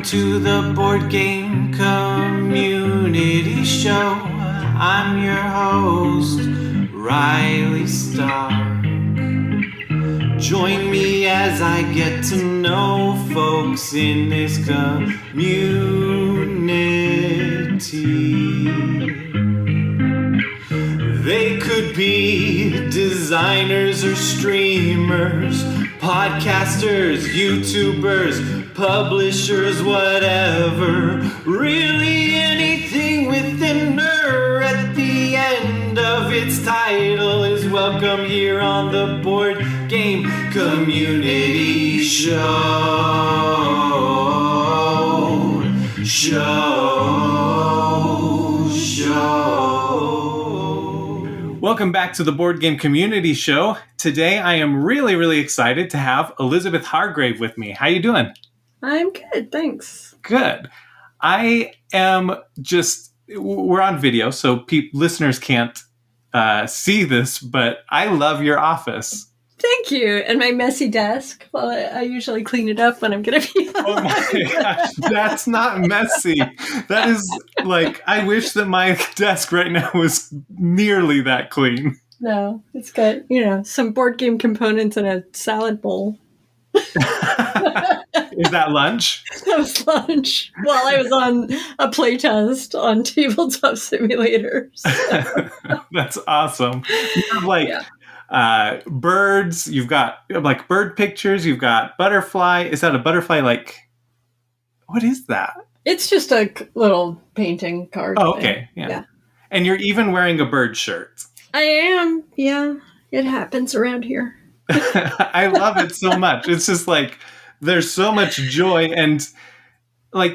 to the Board Game Community Show. I'm your host, Riley Stark. Join me as I get to know folks in this community. They could be designers or streamers, podcasters, YouTubers, publishers, whatever. Really anything with an "er" at the end of its title is welcome here on the Board Game Community Show. Welcome back to the Board Game Community Show. Today I am really excited to have Elizabeth Hargrave with me. How you doing? I'm good, thanks. Good. I am we're on video, so listeners can't see this, but I love your office. Thank you. And my messy desk. Well, I usually clean it up when I'm going to be Oh my gosh, that's not messy. That is I wish that my desk right now was nearly that clean. No, it's got, some board game components in a salad bowl. Is that lunch? That was lunch. While I was on a playtest on Tabletop Simulator. So. That's awesome. You have birds, you've got bird pictures, you've got butterfly. Is that a butterfly? What is that? It's just a little painting card. Oh, okay. Yeah. And you're even wearing a bird shirt. I am. Yeah. It happens around here. I love it so much. It's just there's so much joy. And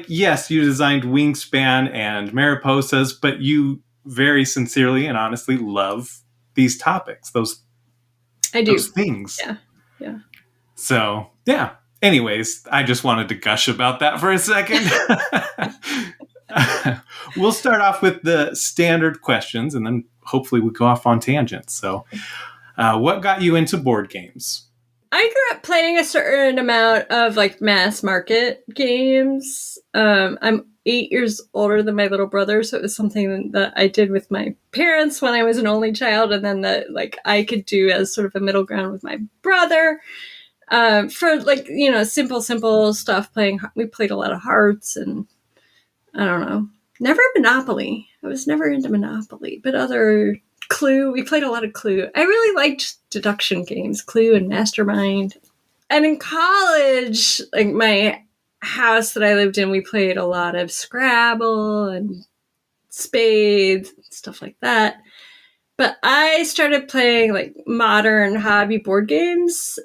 yes, you designed Wingspan and Mariposas, but you very sincerely and honestly love these topics, those things. Yeah. So, yeah. Anyways, I just wanted to gush about that for a second. We'll start off with the standard questions, and then hopefully we go off on tangents. So, what got you into board games? I grew up playing a certain amount of mass market games. I'm 8 years older than my little brother, so it was something that I did with my parents when I was an only child, and then that I could do as sort of a middle ground with my brother. For simple stuff. We played a lot of Hearts and I don't know, never Monopoly. I was never into Monopoly, but other Clue. We played a lot of Clue. I really liked deduction games, Clue and Mastermind. And in college, my house that I lived in, we played a lot of Scrabble and Spades, stuff like that. But I started playing modern hobby board games.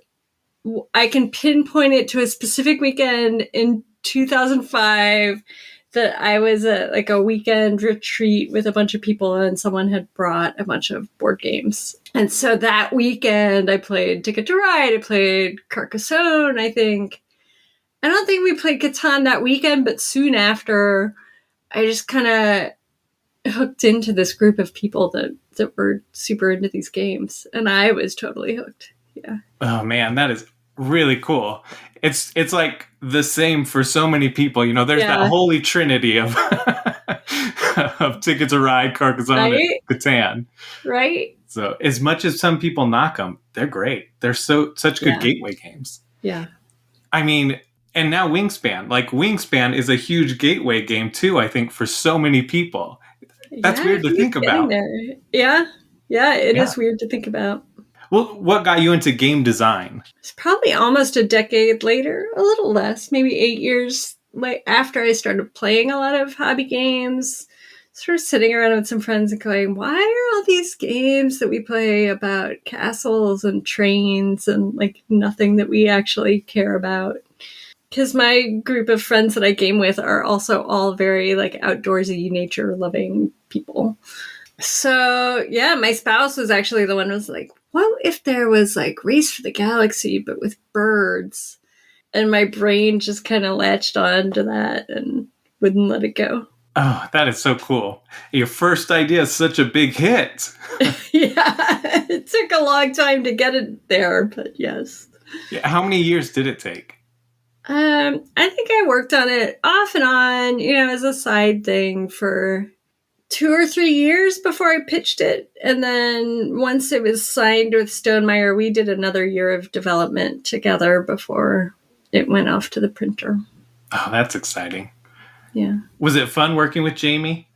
I can pinpoint it to a specific weekend in 2005 that I was at a weekend retreat with a bunch of people, and someone had brought a bunch of board games. And so that weekend I played Ticket to Ride. I played Carcassonne, I think. I don't think we played Catan that weekend, but soon after, I just kind of hooked into this group of people that were super into these games. And I was totally hooked. Yeah. Oh, man, that is really cool. It's the same for so many people. There's that holy trinity of of Ticket to Ride, Carcassonne, and Catan. Right. So as much as some people knock them, they're great. They're such good gateway games. Yeah. I mean, and now Wingspan. Wingspan is a huge gateway game too, I think, for so many people. That's weird to think about. Yeah. Yeah, it is weird to think about. Well, what got you into game design? It's probably almost a decade later, a little less, maybe 8 years after I started playing a lot of hobby games, sort of sitting around with some friends and going, why are all these games that we play about castles and trains and nothing that we actually care about? Because my group of friends that I game with are also all very outdoorsy, nature-loving people. So, yeah, my spouse was actually the one who was like, what if there was Race for the Galaxy, but with birds? And my brain just kind of latched on to that and wouldn't let it go. Oh, that is so cool. Your first idea is such a big hit. Yeah, it took a long time to get it there, but yes. Yeah, how many years did it take? I think I worked on it off and on, as a side thing for 2 or 3 years before I pitched it. And then once it was signed with Stonemaier, we did another year of development together before it went off to the printer. Oh, that's exciting. Yeah. Was it fun working with Jamie?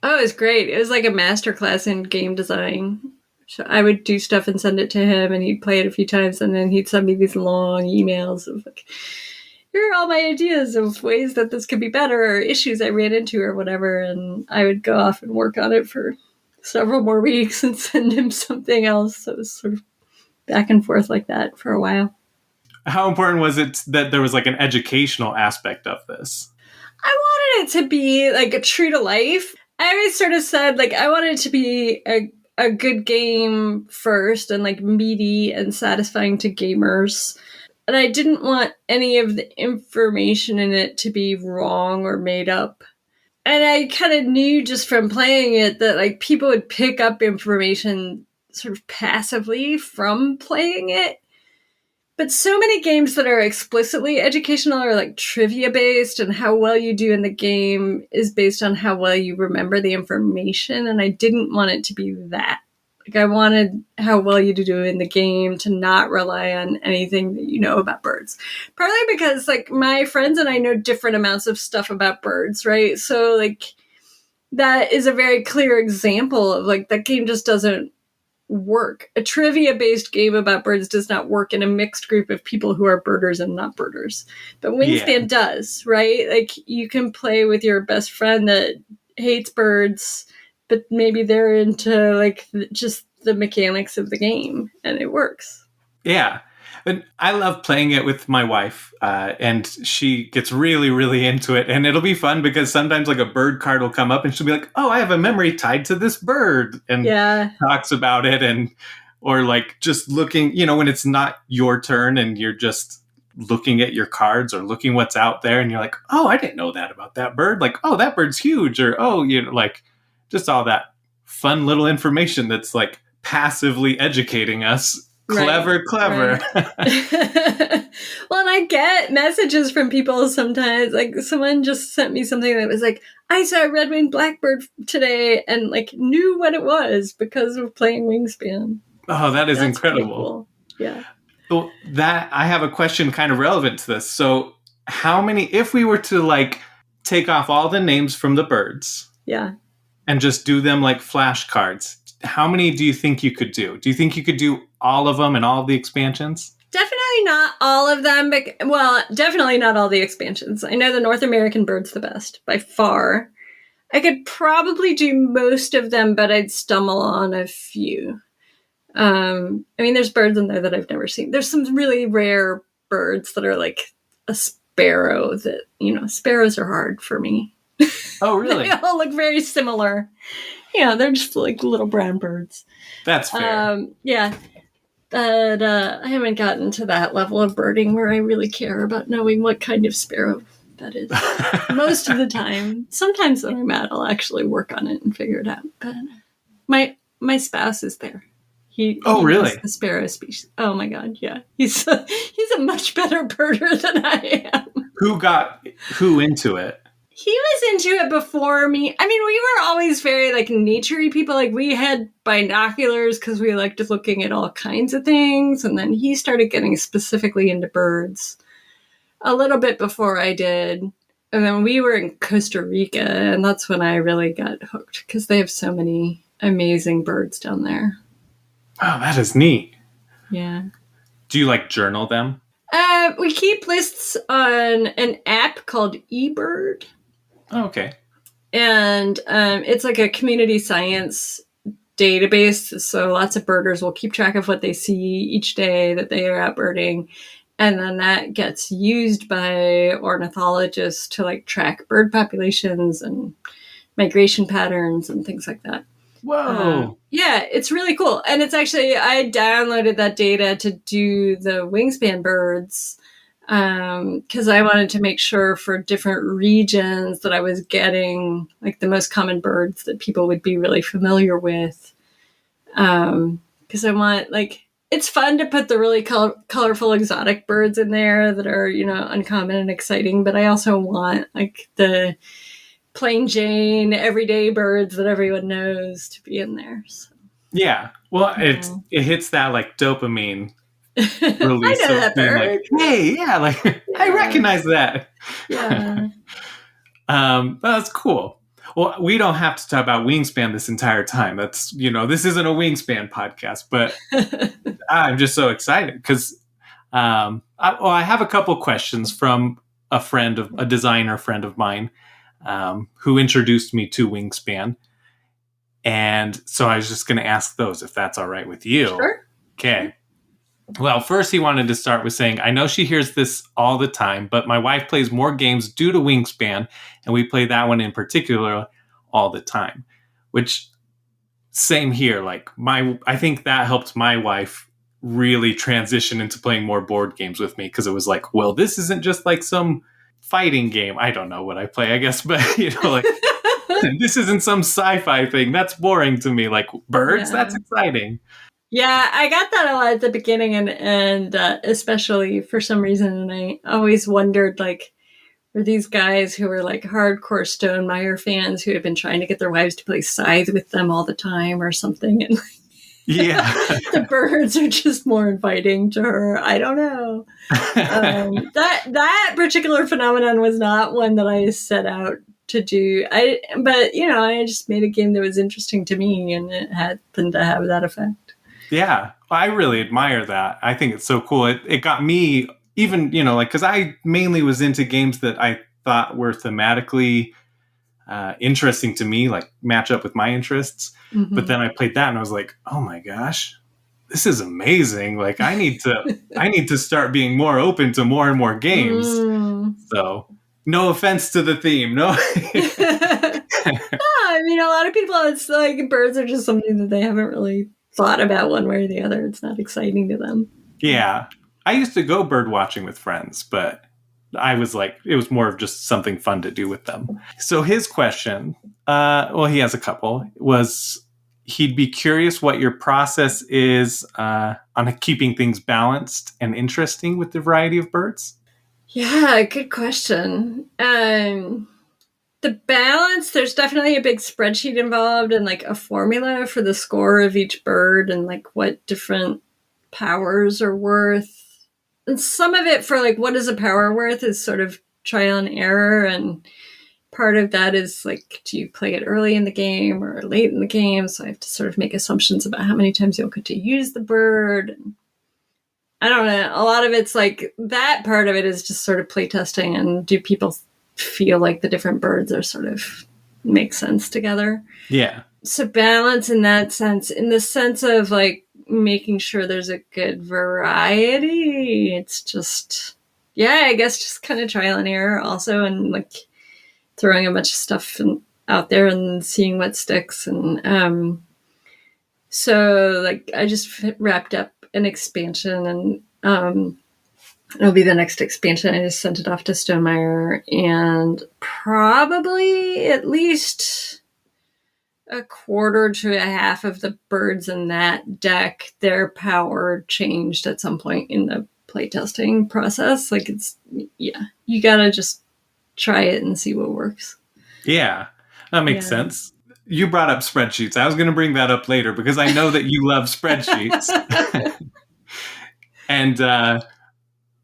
Oh, it was great. It was like a masterclass in game design. So I would do stuff and send it to him, and he'd play it a few times, and then he'd send me these long emails of like, here are all my ideas of ways that this could be better or issues I ran into or whatever. And I would go off and work on it for several more weeks and send him something else. So it was sort of back and forth like that for a while. How important was it that there was like an educational aspect of this? I wanted it to be like a true to life. I always sort of said like I wanted it to be a good game first and like meaty and satisfying to gamers. And I didn't want any of the information in it to be wrong or made up. And I kind of knew just from playing it that like people would pick up information sort of passively from playing it. But so many games that are explicitly educational are like trivia based, and how well you do in the game is based on how well you remember the information. And I didn't want it to be that. Like I wanted how well you do in the game to not rely on anything that you know about birds. Partly because like my friends and I know different amounts of stuff about birds, right? So like that is a very clear example of like that game just doesn't work. A trivia-based game about birds does not work in a mixed group of people who are birders and not birders. But Wingspan does, right? Like you can play with your best friend that hates birds, but maybe they're into like just the mechanics of the game, and it works. Yeah. And I love playing it with my wife, and she gets really, really into it. And it'll be fun because sometimes like a bird card will come up and she'll be like, oh, I have a memory tied to this bird, and talks about it. And or like just looking, when it's not your turn and you're just looking at your cards or looking what's out there, and you're like, oh, I didn't know that about that bird. Like, oh, that bird's huge, or oh, like just all that fun little information that's like passively educating us. Clever. Right. Well, and I get messages from people sometimes. Like someone just sent me something that was like, I saw a red-winged blackbird today and like knew what it was because of playing Wingspan. Oh, that is incredible. Cool. Yeah. Well, I have a question kind of relevant to this. So how many, if we were to like take off all the names from the birds and just do them like flashcards, how many do you think you could do? Do you think you could do all of them and all of the expansions? Definitely not all of them. But, well, definitely not all the expansions. I know the North American bird's the best, by far. I could probably do most of them, but I'd stumble on a few. I mean, there's birds in there that I've never seen. There's some really rare birds that are like a sparrow that, sparrows are hard for me. Oh, really? They all look very similar. Yeah, they're just like little brown birds. That's fair. Yeah. But I haven't gotten to that level of birding where I really care about knowing what kind of sparrow that is. Most of the time. Sometimes when I'm out, I'll actually work on it and figure it out. But my spouse is there. He really? The sparrow species. Oh my God, yeah. He's a much better birder than I am. Who got who into it? He was into it before me. I mean, we were always very, like, nature-y people. Like, we had binoculars because we liked looking at all kinds of things. And then he started getting specifically into birds a little bit before I did. And then we were in Costa Rica, and that's when I really got hooked because they have so many amazing birds down there. Oh, that is neat. Yeah. Do you, like, journal them? We keep lists on an app called eBird. Oh, okay. And it's like a community science database. So lots of birders will keep track of what they see each day that they are out birding. And then that gets used by ornithologists to like track bird populations and migration patterns and things like that. Whoa. Yeah, it's really cool. And it's actually, I downloaded that data to do the Wingspan birds because I wanted to make sure for different regions that I was getting like the most common birds that people would be really familiar with. Because I want like it's fun to put the really colorful exotic birds in there that are, uncommon and exciting. But I also want like the plain Jane, everyday birds that everyone knows to be in there. So. Yeah. Well, it hits that like dopamine release. I know that bird. Like, hey, yeah, like I recognize that. Yeah. That's cool. Well, we don't have to talk about Wingspan this entire time. That's, this isn't a Wingspan podcast, but I'm just so excited because I have a couple questions from a designer friend of mine who introduced me to Wingspan. And so I was just going to ask those if that's all right with you. Sure. Okay. Well, first he wanted to start with saying, I know she hears this all the time, but my wife plays more games due to Wingspan, and we play that one in particular all the time, which same here. Like I think that helped my wife really transition into playing more board games with me because it was like, well, this isn't just like some fighting game. I don't know what I play, I guess, but like this isn't some sci-fi thing. That's boring to me. Like birds, that's exciting. Yeah, I got that a lot at the beginning, and especially for some reason, and I always wondered, like, were these guys who were like hardcore Stonemaier fans who had been trying to get their wives to play Scythe with them all the time or something, and yeah, the birds are just more inviting to her. I don't know. That particular phenomenon was not one that I set out to do. But I just made a game that was interesting to me, and it happened to have that effect. Yeah, I really admire that. I think it's so cool. It got me even, because I mainly was into games that I thought were thematically interesting to me, like match up with my interests. Mm-hmm. But then I played that and I was like, oh my gosh, this is amazing. Like I need to start being more open to more and more games. So no offense to the theme. No. I mean, a lot of people, it's like birds are just something that they haven't really thought about one way or the other. It's not exciting to them. Yeah. I used to go bird watching with friends, but I was like, it was more of just something fun to do with them. So his question, he has a couple, was he'd be curious what your process is on keeping things balanced and interesting with the variety of birds. Yeah, good question. The balance, there's definitely a big spreadsheet involved and like a formula for the score of each bird and like what different powers are worth. And some of it for like what is a power worth is sort of trial and error. And part of that is like, do you play it early in the game or late in the game? So I have to sort of make assumptions about how many times you'll get to use the bird. And I don't know. A lot of it's like that part of it is just sort of playtesting and do people feel like the different birds are sort of make sense together. Yeah. So balance in that sense, in the sense of like making sure there's a good variety. It's just, I guess just kind of trial and error also, and like throwing a bunch of stuff out there and seeing what sticks. And so like I just wrapped up an expansion and it'll be the next expansion. I just sent it off to Stonemaier, and probably at least a quarter to a half of the birds in that deck, their power changed at some point in the playtesting process. Like you gotta just try it and see what works. Yeah, that makes sense. You brought up spreadsheets. I was going to bring that up later because I know that you love spreadsheets. And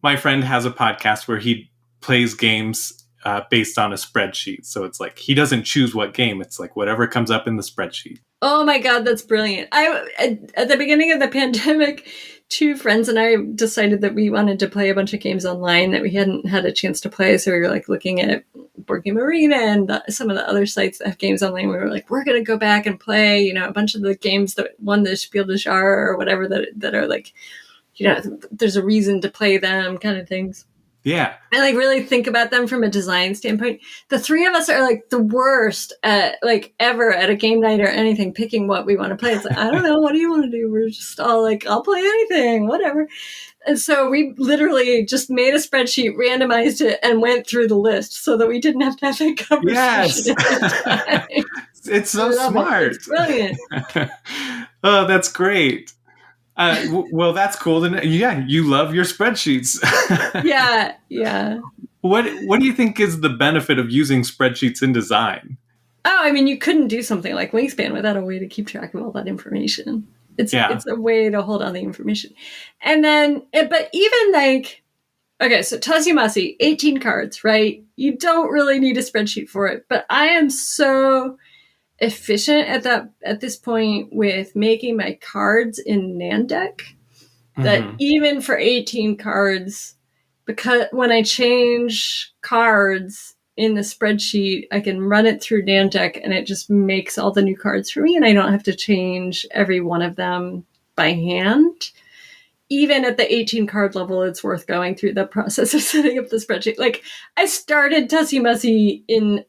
my friend has a podcast where he plays games based on a spreadsheet. So it's like he doesn't choose what game. It's like whatever comes up in the spreadsheet. Oh my God, that's brilliant. At the beginning of the pandemic, two friends and I decided that we wanted to play a bunch of games online that we hadn't had a chance to play. So we were like looking at Board Game Arena and some of the other sites that have games online. We were like, we're going to go back and play, a bunch of the games that won the Spiel des Jahres or whatever that are like, there's a reason to play them kind of things. Yeah. And like really think about them from a design standpoint. The three of us are like the worst at like ever at a game night or anything, picking what we want to play. It's like, I don't know. What do you want to do? We're just all like, I'll play anything, whatever. And so we literally just made a spreadsheet, randomized it, and went through the list so that we didn't have to have that conversation. Yes. It's so smart. It's brilliant. Oh, that's great. Well, that's cool. Yeah, you love your spreadsheets. Yeah. What do you think is the benefit of using spreadsheets in design? Oh, I mean, you couldn't do something like Wingspan without a way to keep track of all that information. It's a way to hold on the information. And then, but even like, okay, so Tazumasi, 18 cards, right? You don't really need a spreadsheet for it, but I am so efficient at this point with making my cards in Nandeck that even for 18 cards, because when I change cards in the spreadsheet, I can run it through Nandeck and it just makes all the new cards for me, and I don't have to change every one of them by hand. Even at the 18 card level, it's worth going through the process of setting up the spreadsheet. Like, I started Tazumasi in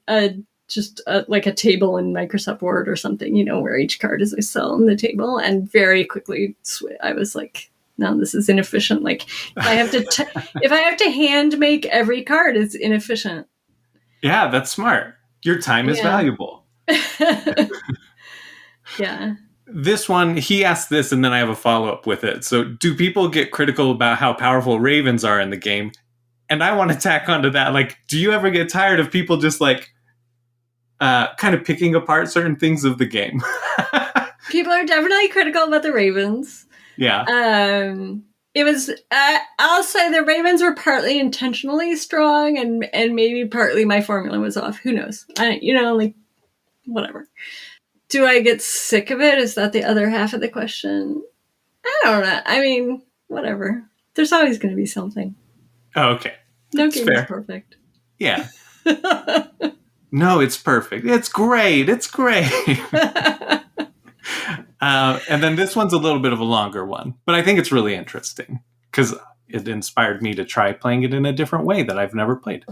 like a table in Microsoft Word or something, where each card is a cell on the table, and very quickly I was like, no, this is inefficient. Like, if I have to hand make every card, it's inefficient. Yeah, that's smart. Your time is valuable. Yeah. This one, he asked this, and then I have a follow-up with it. So, do people get critical about how powerful ravens are in the game? And I want to tack onto that. Like, do you ever get tired of people just like kind of picking apart certain things of the game? People are definitely critical about the ravens. Yeah. It was, I'll say the ravens were partly intentionally strong, and maybe partly my formula was off. Who knows? Like, whatever. Do I get sick of it? Is that the other half of the question? I don't know. I mean, whatever. There's always going to be something. Oh, okay. No game is perfect. Yeah. No, it's perfect. It's great. It's great. And then this one's a little bit of a longer one, but I think it's really interesting because it inspired me to try playing it in a different way that I've never played.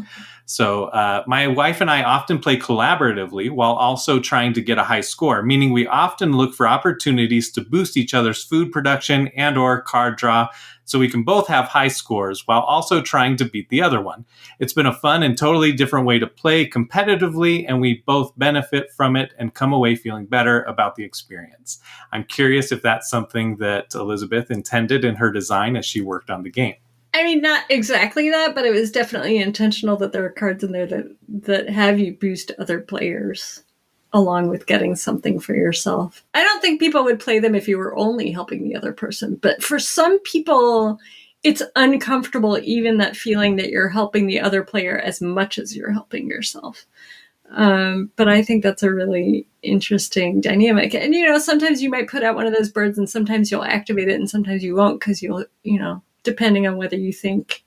So my wife and I often play collaboratively while also trying to get a high score, meaning we often look for opportunities to boost each other's food production and or card draw so we can both have high scores while also trying to beat the other one. It's been a fun and totally different way to play competitively, and we both benefit from it and come away feeling better about the experience. I'm curious if that's something that Elizabeth intended in her design as she worked on the game. I mean, not exactly that, but it was definitely intentional that there are cards in there that have you boost other players along with getting something for yourself. I don't think people would play them if you were only helping the other person, but for some people, it's uncomfortable, even that feeling that you're helping the other player as much as you're helping yourself. But I think that's a really interesting dynamic. And, sometimes you might put out one of those birds and sometimes you'll activate it and sometimes you won't because you'll, depending on whether you think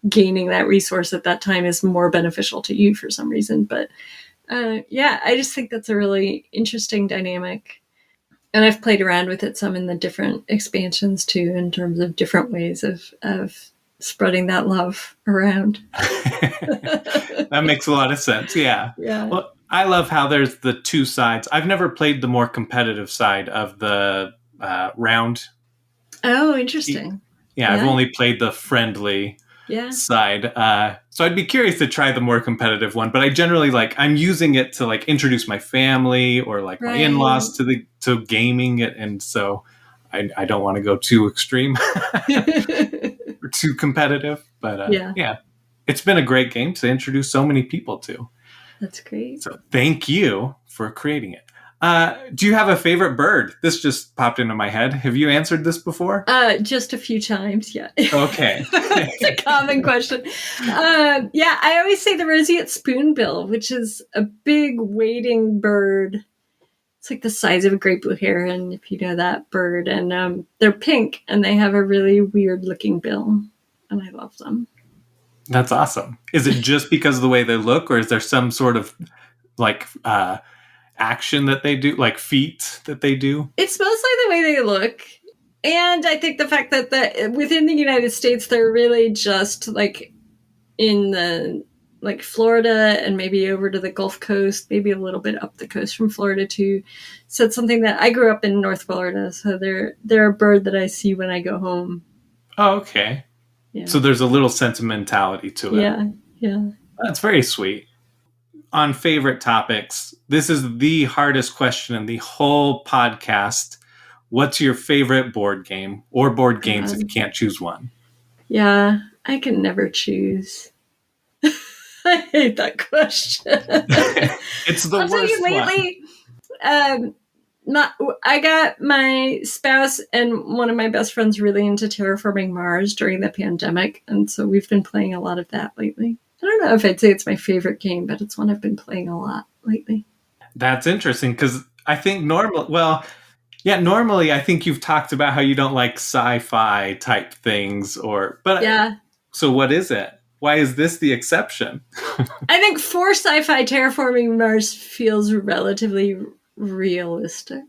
gaining that resource at that time is more beneficial to you for some reason. But I just think that's a really interesting dynamic. And I've played around with it some in the different expansions too, in terms of different ways of spreading that love around. That makes a lot of sense. Yeah. Well, I love how there's the two sides. I've never played the more competitive side of the round. Oh, interesting. Yeah, I've only played the friendly side. So I'd be curious to try the more competitive one, but I generally I'm using it to introduce my family or my in-laws to gaming it. And so I don't want to go too extreme or too competitive, but it's been a great game to introduce so many people to. That's great. So thank you for creating it. Do you have a favorite bird? This just popped into my head. Have you answered this before? Just a few times, yeah. Okay. It's a common question. I always say the roseate spoonbill, which is a big wading bird. It's like the size of a great blue heron, if you know that bird. And they're pink, and they have a really weird-looking bill, and I love them. That's awesome. Is it just because of the way they look, or is there some sort of action that they do, feat that they do? It's mostly the way they look. And I think the fact that within the United States, they're really just in the Florida and maybe over to the Gulf Coast, maybe a little bit up the coast from Florida too. So it's something that I grew up in North Florida. So they're a bird that I see when I go home. Oh, okay. Yeah. So there's a little sentimentality to it. Yeah. That's very sweet. On favorite topics, this is the hardest question in the whole podcast. what's your favorite board game or board games if you can't choose one? Yeah, I can never choose. I hate that question. It's the I'll tell worst you lately, I got my spouse and one of my best friends really into Terraforming Mars during the pandemic, and so we've been playing a lot of that lately. I don't know if I'd say it's my favorite game, but it's one I've been playing a lot lately. That's interesting because I think normally I think you've talked about how you don't like sci-fi type things Yeah. So what is it? Why is this the exception? I think for sci-fi, Terraforming Mars feels relatively realistic.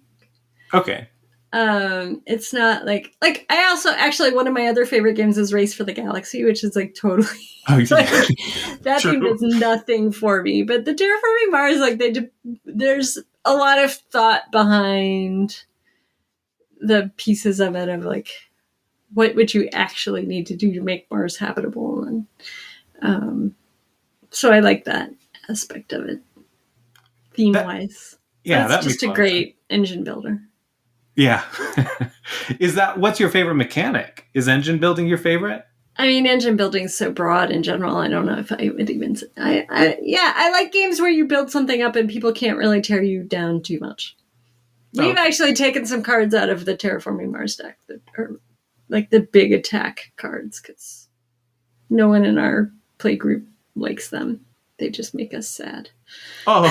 Okay. It's not like I also actually one of my other favorite games is Race for the Galaxy, which is like totally that True. game does nothing for me. But the Terraforming Mars, like there's a lot of thought behind the pieces of it of like what would you actually need to do to make Mars habitable, and so I like that aspect of it theme wise. Yeah, that's just a great engine builder. Yeah. What's your favorite mechanic? Is engine building your favorite? I mean, engine building is so broad in general. I don't know if I would even say. I like games where you build something up and people can't really tear you down too much. We've actually taken some cards out of the Terraforming Mars deck that are like the big attack cards because no one in our play group likes them. They just make us sad. Oh,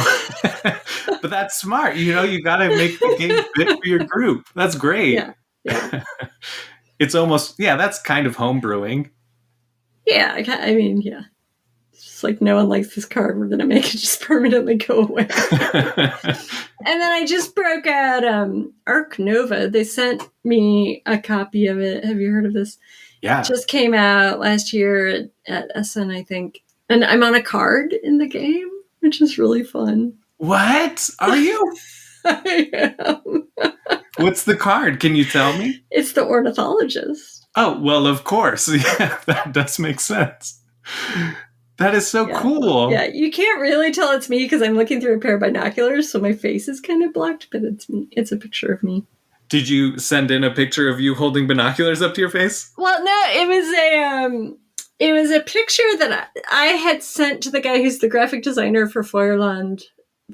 but that's smart. You got to make the game fit for your group. That's great. Yeah. It's almost, that's kind of homebrewing. Yeah, I mean, yeah. It's just like, no one likes this card. We're going to make it just permanently go away. And then I just broke out Arc Nova. They sent me a copy of it. Have you heard of this? Yeah. It just came out last year at SN, I think. And I'm on a card in the game, which is really fun. What? Are you? I am. What's the card? Can you tell me? It's the Ornithologist. Oh, well, of course. Yeah, that does make sense. That is so cool. Yeah, you can't really tell it's me because I'm looking through a pair of binoculars, so my face is kind of blocked, but it's me. It's a picture of me. Did you send in a picture of you holding binoculars up to your face? Well, no, it was a picture that I had sent to the guy who's the graphic designer for Feuerland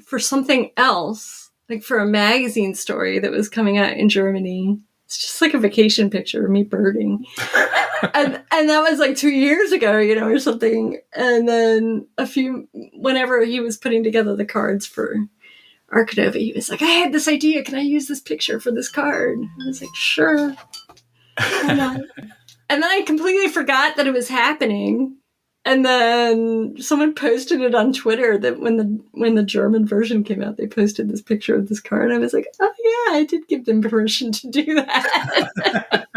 for something else, like for a magazine story that was coming out in Germany. It's just like a vacation picture of me birding. and that was like 2 years ago, or something. And then whenever he was putting together the cards for Arc Nova, he was like, I had this idea. Can I use this picture for this card? I was like, sure. Why not? And then I completely forgot that it was happening. And then someone posted it on Twitter that when the German version came out, they posted this picture of this card. I was like, oh yeah, I did give them permission to do that.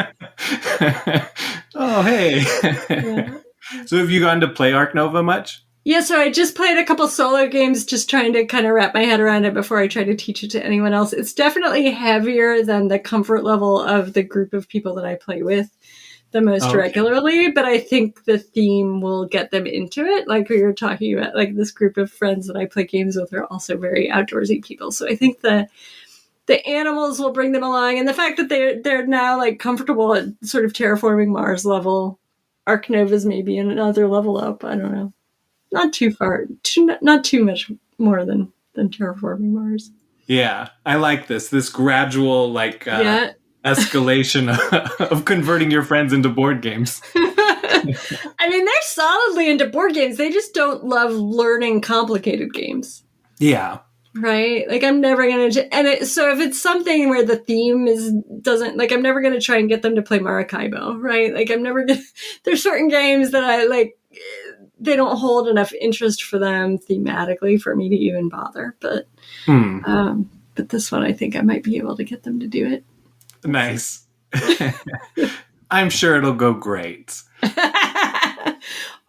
Oh, hey. Yeah. So have you gone to play Arc Nova much? Yeah, so I just played a couple solo games just trying to kind of wrap my head around it before I try to teach it to anyone else. It's definitely heavier than the comfort level of the group of people that I play with the most regularly, but I think the theme will get them into it. Like we were talking about, like this group of friends that I play games with are also very outdoorsy people. So I think the animals will bring them along, and the fact that they're now like comfortable at sort of Terraforming Mars level. Arc Nova's maybe another level up. I don't know. Not too far. Not too much more than Terraforming Mars. Yeah, I like this gradual escalation of converting your friends into board games. I mean, they're solidly into board games. They just don't love learning complicated games. Yeah. Right? Like, I'm never going to... So if it's something where the theme doesn't... Like, I'm never going to try and get them to play Maracaibo, right? Like, I'm never going to... There's certain games that I, like... They don't hold enough interest for them thematically for me to even bother. But this one, I think I might be able to get them to do it. Nice. I'm sure it'll go great.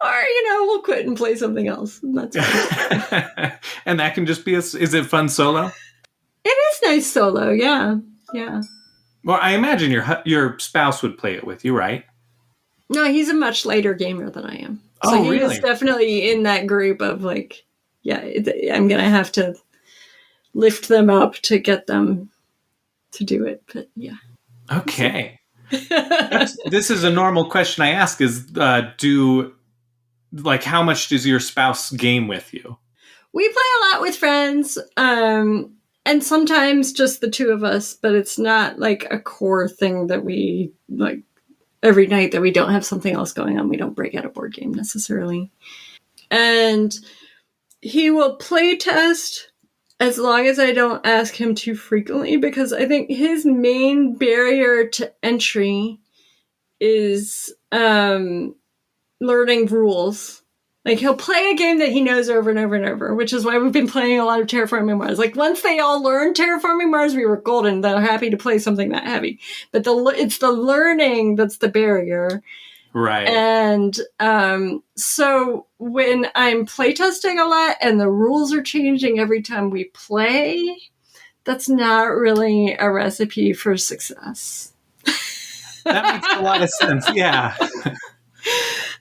Or, we'll quit and play something else. And that's fine. And that can just be is it fun solo? It is nice solo, yeah. Yeah. Well, I imagine your spouse would play it with you, right? No, he's a much later gamer than I am. So really? He's definitely in that group of like, I'm going to have to lift them up to get them to do it. But yeah. Okay. This is a normal question I ask is, how much does your spouse game with you? We play a lot with friends, and sometimes just the two of us, but it's not like a core thing that we like every night that we don't have something else going on. We don't break out a board game necessarily. And he will play test as long as I don't ask him too frequently, because I think his main barrier to entry is learning rules. Like, he'll play a game that he knows over and over and over, which is why we've been playing a lot of Terraforming Mars. Like, once they all learned Terraforming Mars, we were golden. They're happy to play something that heavy. But it's the learning that's the barrier. Right. And so when I'm playtesting a lot and the rules are changing every time we play, that's not really a recipe for success. That makes a lot of sense. Yeah.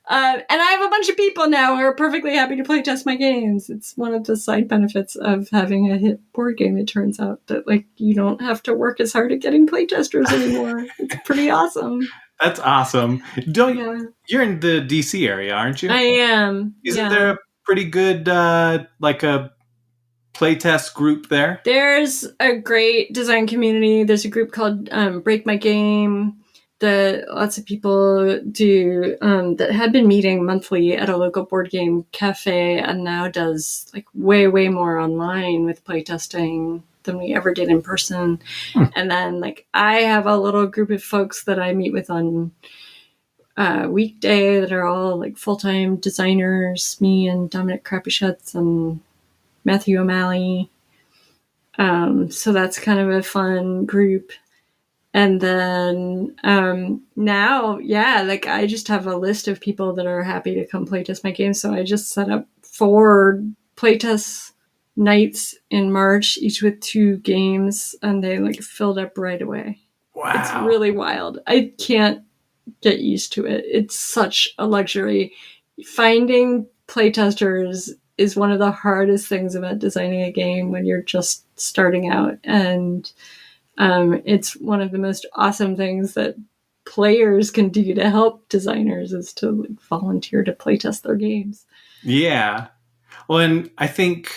And I have a bunch of people now who are perfectly happy to playtest my games. It's one of the side benefits of having a hit board game. It turns out that you don't have to work as hard at getting playtesters anymore. It's pretty awesome. That's awesome. You're in the DC area, aren't you? I am. Isn't there a pretty good a playtest group there? There's a great design community. There's a group called Break My Game that lots of people do that had been meeting monthly at a local board game cafe and now does way, way more online with playtesting than we ever did in person. And then I have a little group of folks that I meet with on weekday that are all full-time designers, me and Dominic Krapuschutz and Matthew O'Malley. So that's kind of a fun group. And then now, I just have a list of people that are happy to come playtest my games. So I just set up 4 playtest nights in March, each with 2 games, and they filled up right away. Wow. It's really wild. I can't get used to it. It's such a luxury. Finding playtesters is one of the hardest things about designing a game when you're just starting out. And it's one of the most awesome things that players can do to help designers is to volunteer to playtest their games. Yeah. Well, and I think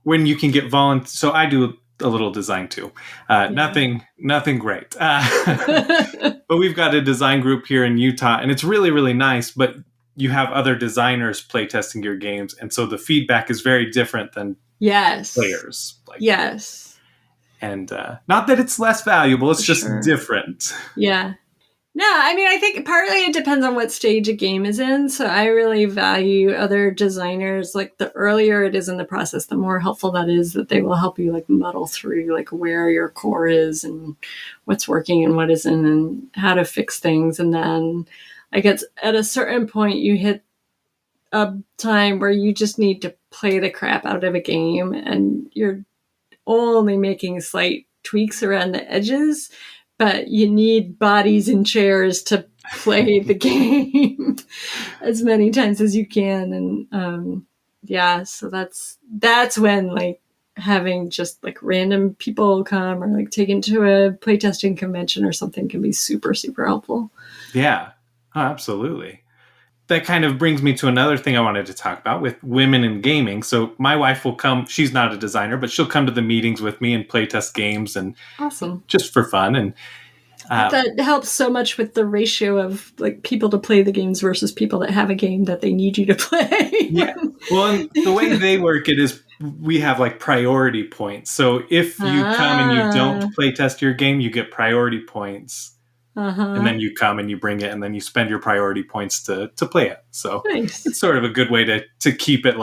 when you can get so I do a little design too. Nothing great. But we've got a design group here in Utah, and it's really, really nice, but you have other designers playtesting your games, and so the feedback is very different than players. Yes. And not that it's less valuable, it's just different. Yeah. No, I mean, I think partly it depends on what stage a game is in. So I really value other designers. The earlier it is in the process, the more helpful that is, that they will help you muddle through where your core is and what's working and what isn't and how to fix things. And then it's at a certain point you hit a time where you just need to play the crap out of a game and you're only making slight tweaks around the edges, but you need bodies and chairs to play the game as many times as you can. And so that's when having just random people come or taken to a playtesting convention or something can be super, super helpful. Yeah, absolutely. That kind of brings me to another thing I wanted to talk about with women in gaming. So my wife will come, she's not a designer, but she'll come to the meetings with me and playtest games and awesome, just for fun. And that helps so much with the ratio of people to play the games versus people that have a game that they need you to play. Yeah. Well, and the way they work it is we have priority points. So if you come and you don't playtest your game, you get priority points. And then you come and you bring it and then you spend your priority points to play it. So nice. It's sort of a good way to keep it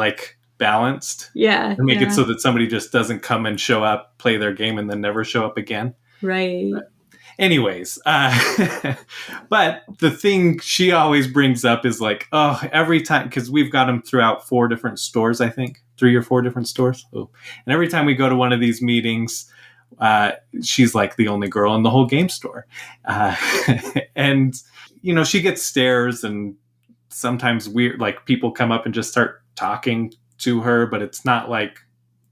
balanced. Yeah. And make it so that somebody just doesn't come and show up, play their game, and then never show up again. Right. But anyways, but the thing she always brings up is every time, because we've got them throughout 4 different stores, I think 3 or 4 different stores. Oh. And every time we go to one of these meetings, she's the only girl in the whole game store. And, she gets stares and sometimes weird, people come up and just start talking to her, but it's not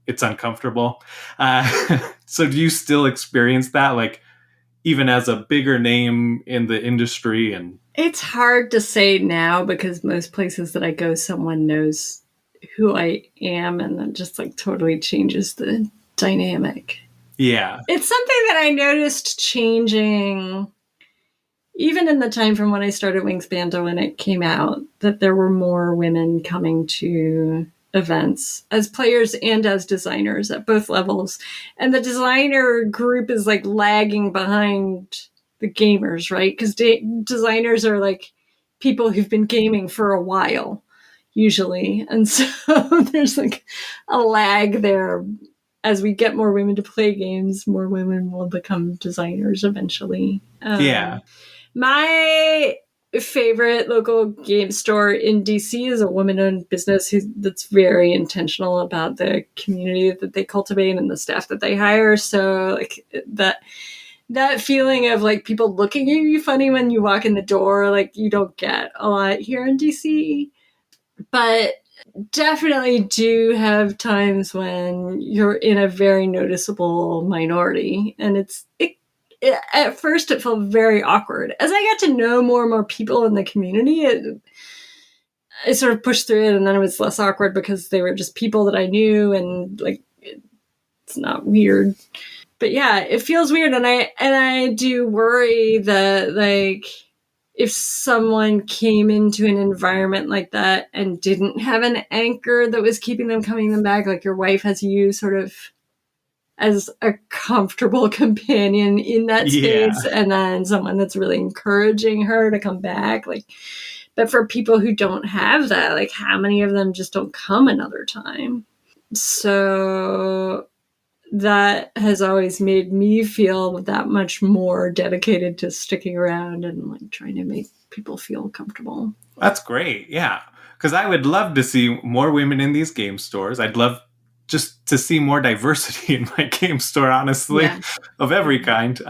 it's uncomfortable. So do you still experience that? even as a bigger name in the industry? And it's hard to say now because most places that I go, someone knows who I am, and that just like totally changes the dynamic. Yeah. It's something that I noticed changing even in the time from when I started Wingspan to when it came out, that there were more women coming to events as players and as designers at both levels. And the designer group is like lagging behind the gamers, right? Because designers are like people who've been gaming for a while, usually. And so there's like a lag there. As we get more women to play games, more women will become designers eventually. Yeah. My favorite local game store in DC is a woman-owned business that's very intentional about the community that they cultivate and the staff that they hire. So like that feeling of like people looking at you funny when you walk in the door, like you don't get a lot here in DC. But definitely do have times when you're in a very noticeable minority, and at first it felt very awkward. As I got to know more and more people in the community, I sort of pushed through it, and then it was less awkward because they were just people that I knew, and like it's not weird. But yeah, it feels weird, and I do worry that like if someone came into an environment like that and didn't have an anchor that was keeping them coming them back, like your wife has you sort of as a comfortable companion in that space, and then someone that's really encouraging her to come back. Like, but for people who don't have that, like how many of them just don't come another time? So that has always made me feel that much more dedicated to sticking around and like trying to make people feel comfortable. That's great. Yeah. Because I would love to see more women in these game stores. I'd love just to see more diversity in my game store, honestly, of every kind.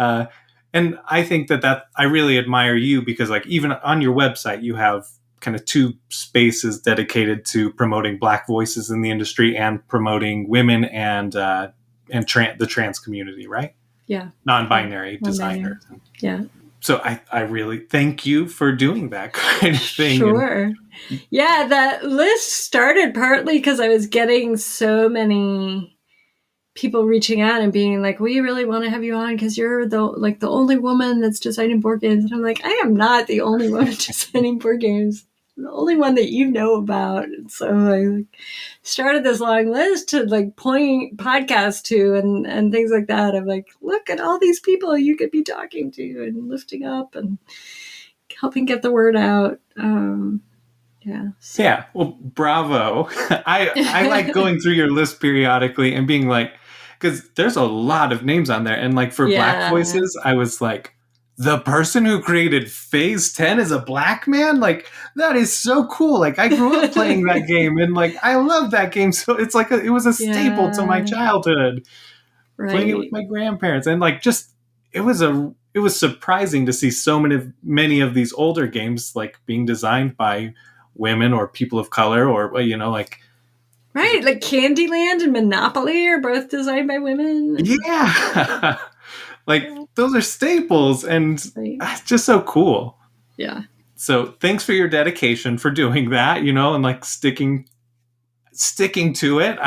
And I think that I really admire you because like even on your website, you have kind of 2 spaces dedicated to promoting Black voices in the industry and promoting women and the trans community, right? Yeah. Non-binary designers. Yeah. So I really thank you for doing that kind of thing. Sure. Yeah, that list started partly because I was getting so many people reaching out and being like, we really want to have you on because you're the only woman that's designing board games. And I'm like, I am not the only woman designing board games. I'm the only one that you know about. And so I started this long list to like point podcasts to and things like that. I'm like, look at all these people you could be talking to and lifting up and helping get the word out. Yeah. So. Yeah. Well, bravo. I like going through your list periodically and being like, because there's a lot of names on there. And like for Black voices, I was like, the person who created Phase 10 is a Black man? Like, that is so cool. Like, I grew up playing that game and like, I love that game. So it's like, it was a staple to my childhood. Right. Playing it with my grandparents. And like, just, it was surprising to see so many of these older games like being designed by women or people of color or, you know, like. Right. Like Candyland and Monopoly are both designed by women. Yeah. Like those are staples and it's just so cool. Yeah. So thanks for your dedication for doing that, you know, and like sticking to it.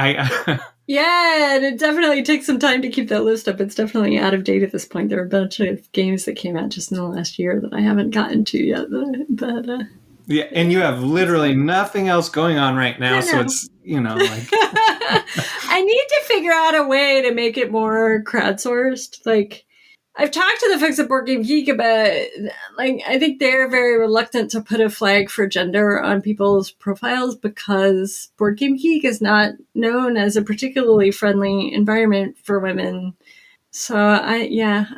Yeah, and it definitely takes some time to keep that list up. It's definitely out of date at this point. There are a bunch of games that came out just in the last year that I haven't gotten to yet. But yeah, and you have literally nothing else going on right now, so it's, you know, like I need to figure out a way to make it more crowdsourced. Like I've talked to the folks at Board Game Geek about, like, I think they're very reluctant to put a flag for gender on people's profiles because Board Game Geek is not known as a particularly friendly environment for women. So I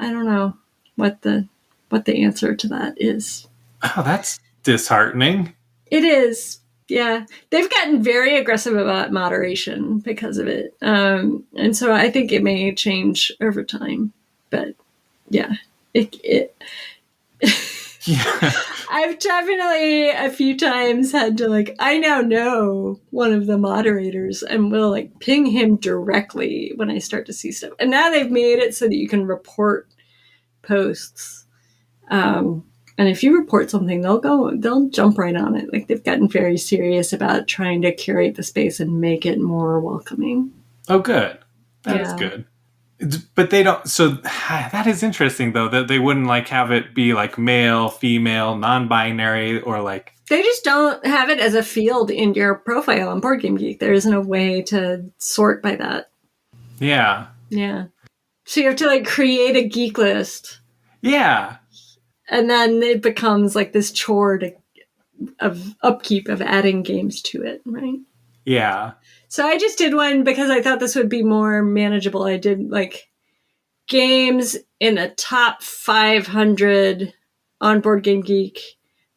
don't know what the answer to that is. Oh, that's disheartening. It is. Yeah. They've gotten very aggressive about moderation because of it. And so I think it may change over time, but yeah, yeah. I've definitely a few times had to like, I now know one of the moderators and will like ping him directly when I start to see stuff. And now they've made it so that you can report posts. And if you report something, they'll jump right on it. Like they've gotten very serious about trying to curate the space and make it more welcoming. Oh, good. That is good. But they don't. So that is interesting, though, that they wouldn't like have it be like male, female, non-binary, or like. They just don't have it as a field in your profile on Board Game Geek. There isn't a way to sort by that. Yeah. Yeah. So you have to like create a geek list. Yeah. And then it becomes like this chore of upkeep of adding games to it, right? Yeah. So I just did one because I thought this would be more manageable. I did like games in the top 500 on Board Game Geek,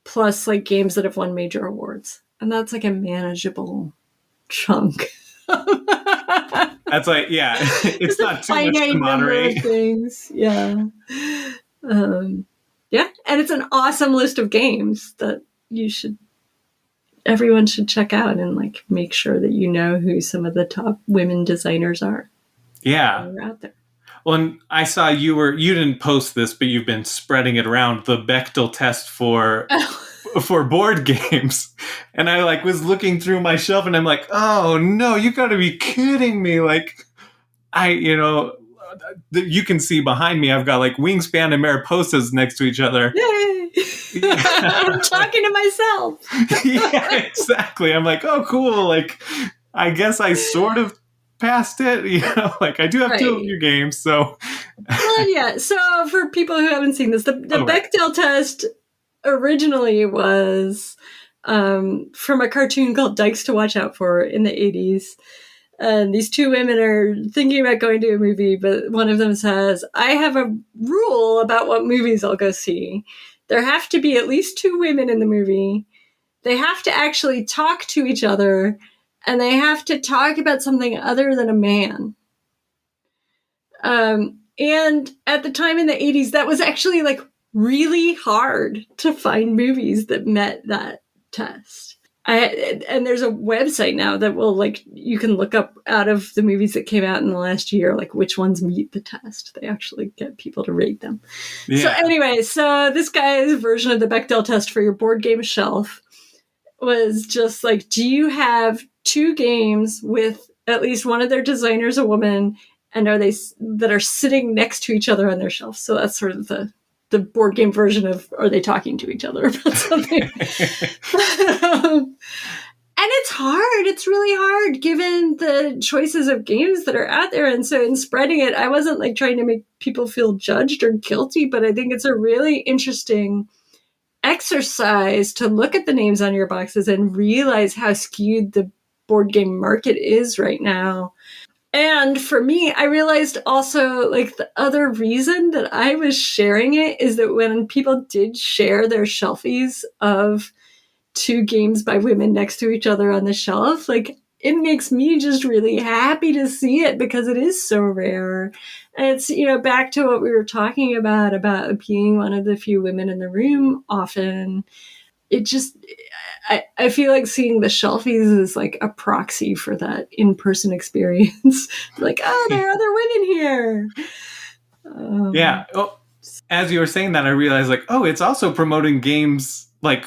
plus like games that have won major awards. And that's like a manageable chunk. That's like, yeah, it's not too much to moderate. Things. Yeah. Yeah, and it's an awesome list of games that everyone should check out and like make sure that you know who some of the top women designers are. Yeah. They're out there. Well, and I saw you didn't post this, but you've been spreading it around, the Bechdel test for board games. And I like was looking through my shelf and I'm like, oh no, you gotta be kidding me. Like you can see behind me, I've got like Wingspan and Mariposas next to each other. Yay! Yeah. I'm talking to myself. Yeah, exactly. I'm like, oh, cool. Like, I guess I sort of passed it. Like I do have two of your games. So, well, yeah. So for people who haven't seen this, the Bechdel test originally was from a cartoon called Dykes to Watch Out For in the 80s. And these two women are thinking about going to a movie, but one of them says, I have a rule about what movies I'll go see. There have to be at least two women in the movie. They have to actually talk to each other, and they have to talk about something other than a man. And at the time in the 80s, that was actually like really hard to find movies that met that test. And there's a website now that will like, you can look up out of the movies that came out in the last year, like which ones meet the test. They actually get people to rate them. Yeah. So anyway, this guy's version of the Bechdel test for your board game shelf was just like, do you have two games with at least one of their designers a woman, and that are sitting next to each other on their shelf? So that's sort of the board game version of, are they talking to each other about something? And it's hard. It's really hard given the choices of games that are out there. And so in spreading it, I wasn't like trying to make people feel judged or guilty, but I think it's a really interesting exercise to look at the names on your boxes and realize how skewed the board game market is right now. And for me, I realized also, like, the other reason that I was sharing it is that when people did share their shelfies of two games by women next to each other on the shelf, like, it makes me just really happy to see it because it is so rare. And it's, back to what we were talking about being one of the few women in the room often. It just, I feel like seeing the shelfies is like a proxy for that in-person experience. Like, oh, there are other women here. Yeah. Oh, as you were saying that, I realized like, oh, it's also promoting games like,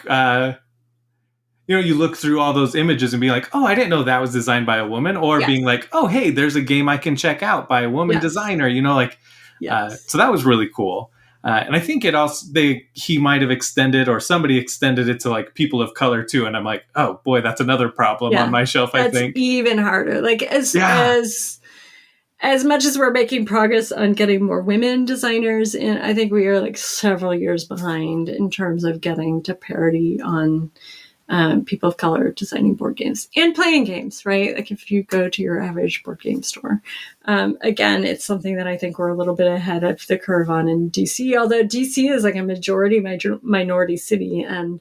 you look through all those images and be like, oh, I didn't know that was designed by a woman, or being like, oh, hey, there's a game I can check out by a woman designer, so that was really cool. And I think it also, he might have extended, or somebody extended it to like people of color too. And I'm like, oh boy, that's another problem on my shelf. I think that's even harder. Like as much as we're making progress on getting more women designers in, I think we are like several years behind in terms of getting to parity on people of color designing board games and playing games, right? Like if you go to your average board game store, again, it's something that I think we're a little bit ahead of the curve on in DC, although DC is like a majority minority city. And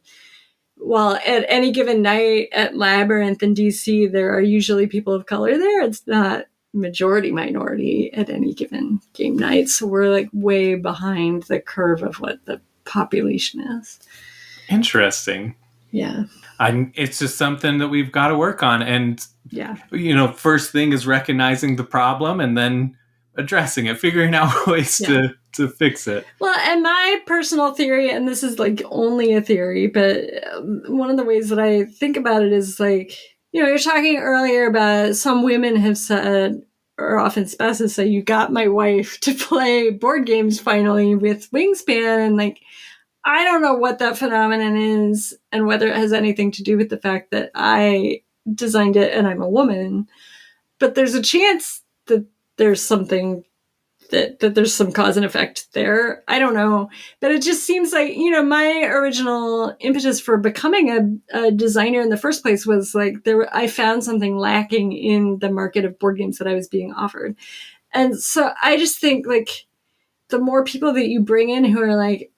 while at any given night at Labyrinth in DC, there are usually people of color there, it's not majority minority at any given game night. So we're like way behind the curve of what the population is. Interesting. Yeah. It's just something that we've got to work on. And, first thing is recognizing the problem and then addressing it, figuring out ways to to fix it. Well, and my personal theory, and this is like only a theory, but one of the ways that I think about it is like, you're talking earlier about some women have said, or often spouses say, you got my wife to play board games finally with Wingspan. And like, I don't know what that phenomenon is and whether it has anything to do with the fact that I designed it and I'm a woman, but there's a chance that there's something that there's some cause and effect there. I don't know. But it just seems like, my original impetus for becoming a designer in the first place was like I found something lacking in the market of board games that I was being offered. And so I just think like the more people that you bring in who are like,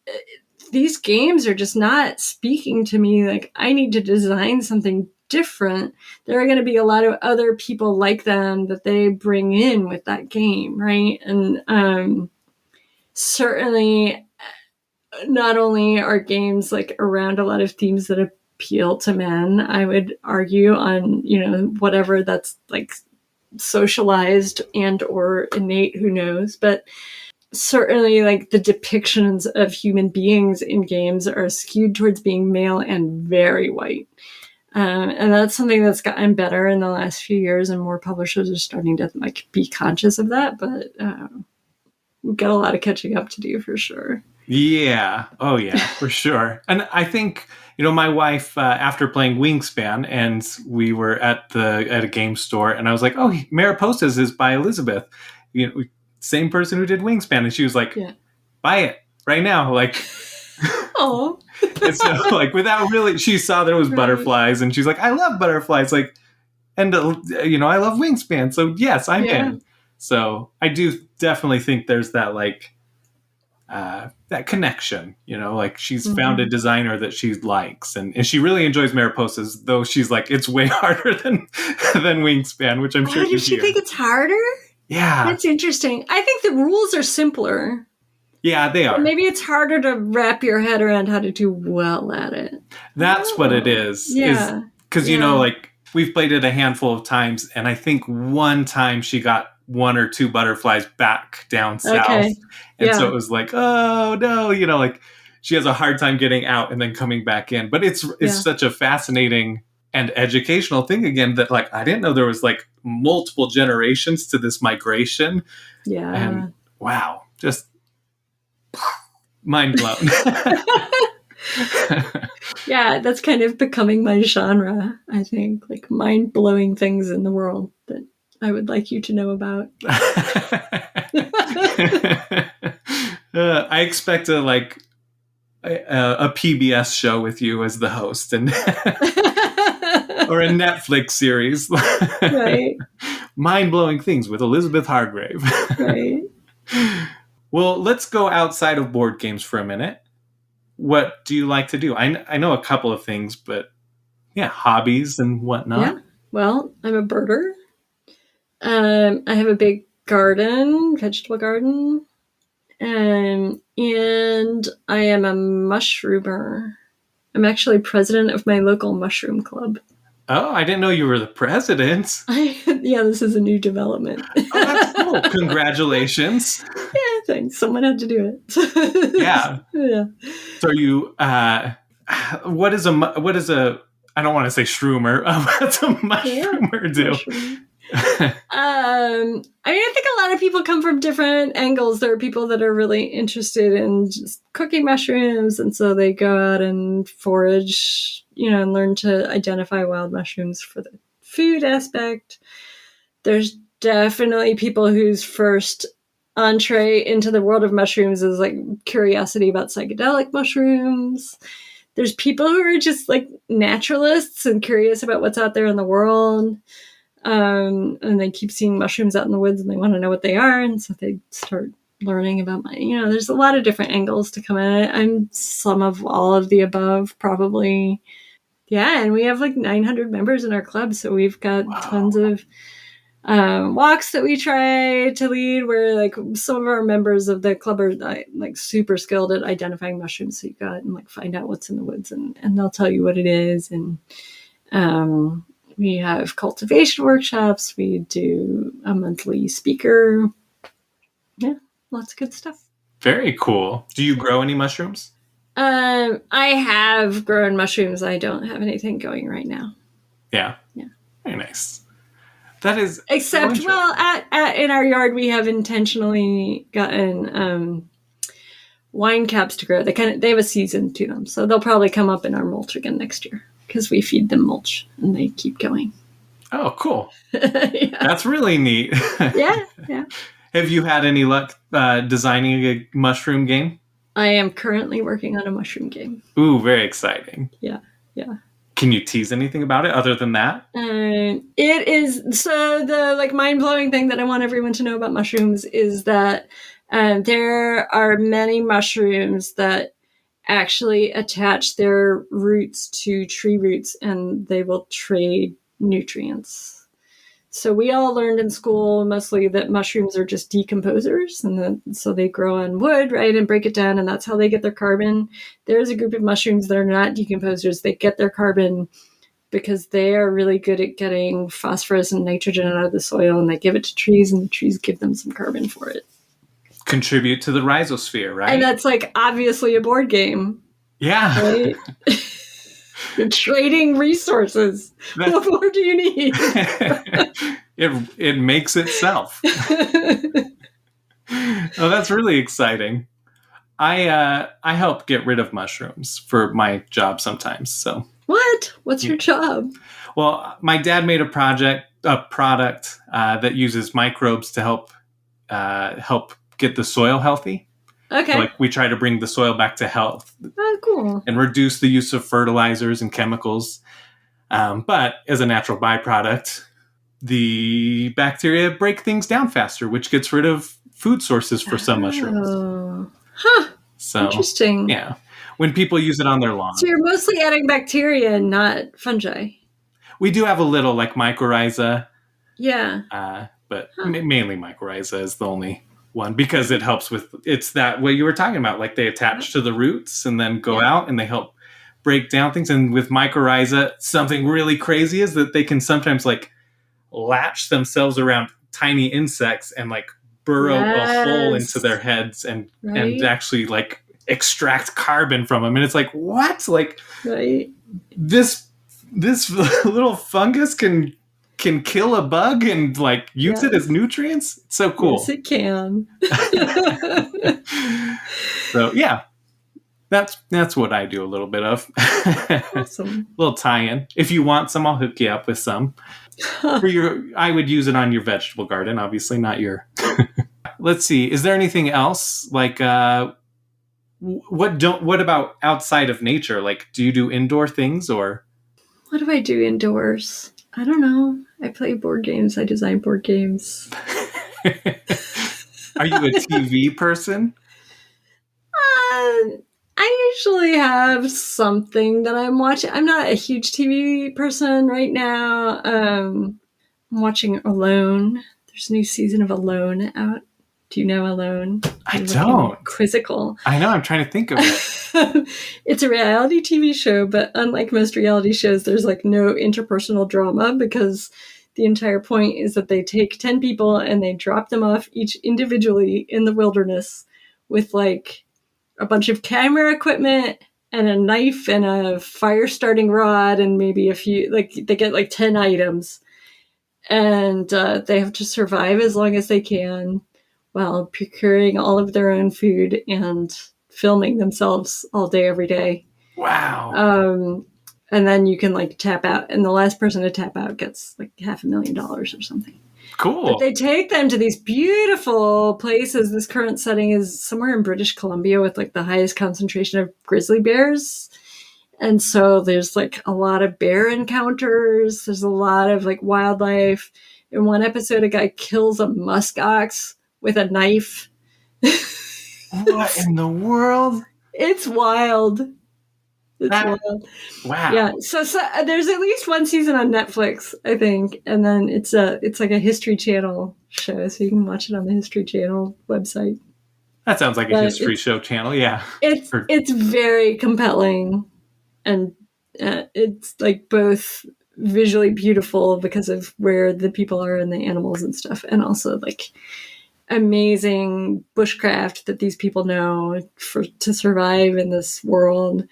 these games are just not speaking to me, like I need to design something different, there are going to be a lot of other people like them that they bring in with that game, right? And certainly not only are games like around a lot of themes that appeal to men, I would argue on, whatever that's like socialized and or innate, who knows, but certainly like the depictions of human beings in games are skewed towards being male and very white. And that's something that's gotten better in the last few years, and more publishers are starting to like be conscious of that. But we've got a lot of catching up to do for sure. Yeah. Oh, yeah, for sure. And I think, my wife, after playing Wingspan, and we were at a game store, and I was like, oh, Mariposas is by Elizabeth. Same person who did Wingspan. And she was like, buy it right now. Like, oh. And so, like, without really, she saw there was butterflies, and she's like, I love butterflies. Like, and, I love Wingspan. So, yes, I'm in. So, I do definitely think there's that, like, that connection, like she's found a designer that she likes, and she really enjoys Mariposas, though she's like, it's way harder than Wingspan, which I'm sure does she think it's harder? Yeah. That's interesting. I think the rules are simpler. Yeah, they are. But maybe it's harder to wrap your head around how to do well at it. That's what it is. Yeah. Because, like, we've played it a handful of times, and I think one time she got one or two butterflies back down south. Okay. And so it was like, oh, no, like, she has a hard time getting out and then coming back in. But it's such a fascinating and educational thing, again, that, like, I didn't know there was, like, multiple generations to this migration. Yeah. And, wow, just mind blown. Yeah, that's kind of becoming my genre, I think. Like, mind-blowing things in the world that I would like you to know about. I expect a PBS show with you as the host, and or a Netflix series. Right. Mind-blowing things with Elizabeth Hargrave. Right. Well, let's go outside of board games for a minute. What do you like to do? I know a couple of things, but hobbies and whatnot. Yeah. Well, I'm a birder. I have a big vegetable garden. And I am a mushroomer. I'm actually president of my local mushroom club. Oh, I didn't know you were the president. This is a new development. Oh, that's cool. Congratulations. Yeah, thanks. Someone had to do it. Yeah. Yeah. So are you, what is a, I don't want to say shroomer. What's a mushroomer do? I think a lot of people come from different angles. There are people that are really interested in just cooking mushrooms, and so they go out and forage, and learn to identify wild mushrooms for the food aspect. There's definitely people whose first entree into the world of mushrooms is like curiosity about psychedelic mushrooms. There's people who are just like naturalists and curious about what's out there in the world. And they keep seeing mushrooms out in the woods and they want to know what they are. And so they start learning about there's a lot of different angles to come at it. I'm some of all of the above, probably. Yeah. And we have like 900 members in our club. So we've got tons of walks that we try to lead, where like some of our members of the club are like super skilled at identifying mushrooms. So you go out and like find out what's in the woods, and they'll tell you what it is. And, we have cultivation workshops. We do a monthly speaker. Yeah, lots of good stuff. Very cool. Do you grow any mushrooms? I have grown mushrooms. I don't have anything going right now. Yeah. Yeah. Very nice. That is Except, so well, in our yard, we have intentionally gotten wine caps to grow. They have a season to them, so they'll probably come up in our mulch again next year because we feed them mulch and they keep going. Oh, cool. Yeah. That's really neat. Yeah. Have you had any luck designing a mushroom game? I am currently working on a mushroom game. Ooh, very exciting. Yeah. Can you tease anything about it other than that? It is, so the mind-blowing thing that I want everyone to know about mushrooms is that there are many mushrooms that actually attach their roots to tree roots and they will trade nutrients. So we all learned in school mostly that mushrooms are just decomposers, and so they grow on wood, right, and break it down, and that's how they get their carbon. There's a group of mushrooms that are not decomposers. They get their carbon because they are really good at getting phosphorus and nitrogen out of the soil, and they give it to trees, and the trees give them some carbon for it. Contribute to the rhizosphere, right? And that's obviously a board game. Yeah. Right? You're trading resources. What more do you need? It makes itself. Oh, that's really exciting. I help get rid of mushrooms for my job sometimes. So what? What's your job? Well, my dad made a product that uses microbes to help get the soil healthy. Okay. We try to bring the soil back to health. Oh, cool. And reduce the use of fertilizers and chemicals. But as a natural byproduct, the bacteria break things down faster, which gets rid of food sources for some mushrooms. Huh. So interesting. Yeah. When people use it on their lawn. So you're mostly adding bacteria and not fungi. We do have a little mycorrhiza. Yeah. But mainly mycorrhiza is the only one because it helps with, it's that way you were talking about, they attach to the roots and then go out and they help break down things. And with mycorrhiza, something really crazy is that they can sometimes latch themselves around tiny insects and burrow a hole into their heads and actually extract carbon from them. And it's what? Right. This little fungus can kill a bug and use it as nutrients. It's so cool. Yes, it can. So yeah, that's what I do a little bit of. Awesome. Little tie-in. If you want some, I'll hook you up with some. I would use it on your vegetable garden, obviously, not your. Let's see. Is there anything else what about outside of nature? Do you do indoor things or? What do I do indoors? I don't know. I play board games. I design board games. Are you a TV person? I usually have something that I'm watching. I'm not a huge TV person right now. I'm watching Alone. There's a new season of Alone out. Do you know Alone? I don't. Quizzical. I know. I'm trying to think of it. It's a reality TV show, but unlike most reality shows, there's no interpersonal drama because the entire point is that they take 10 people and they drop them off each individually in the wilderness with a bunch of camera equipment and a knife and a fire starting rod and maybe a few, they get 10 items and they have to survive as long as they can while procuring all of their own food and filming themselves all day, every day. Wow. And then you can tap out, and the last person to tap out gets $500,000 or something. Cool. But they take them to these beautiful places. This current setting is somewhere in British Columbia with the highest concentration of grizzly bears. And so there's a lot of bear encounters. There's a lot of wildlife. In one episode, a guy kills a musk ox with a knife. What in the world? It's wild. Wild. Wow. Yeah. So there's at least one season on Netflix, I think, and then it's a History Channel show, so you can watch it on the History Channel website. That sounds like a History Show channel. Yeah. It's very compelling, and it's both visually beautiful because of where the people are and the animals and stuff, and also amazing bushcraft that these people know to survive in this world.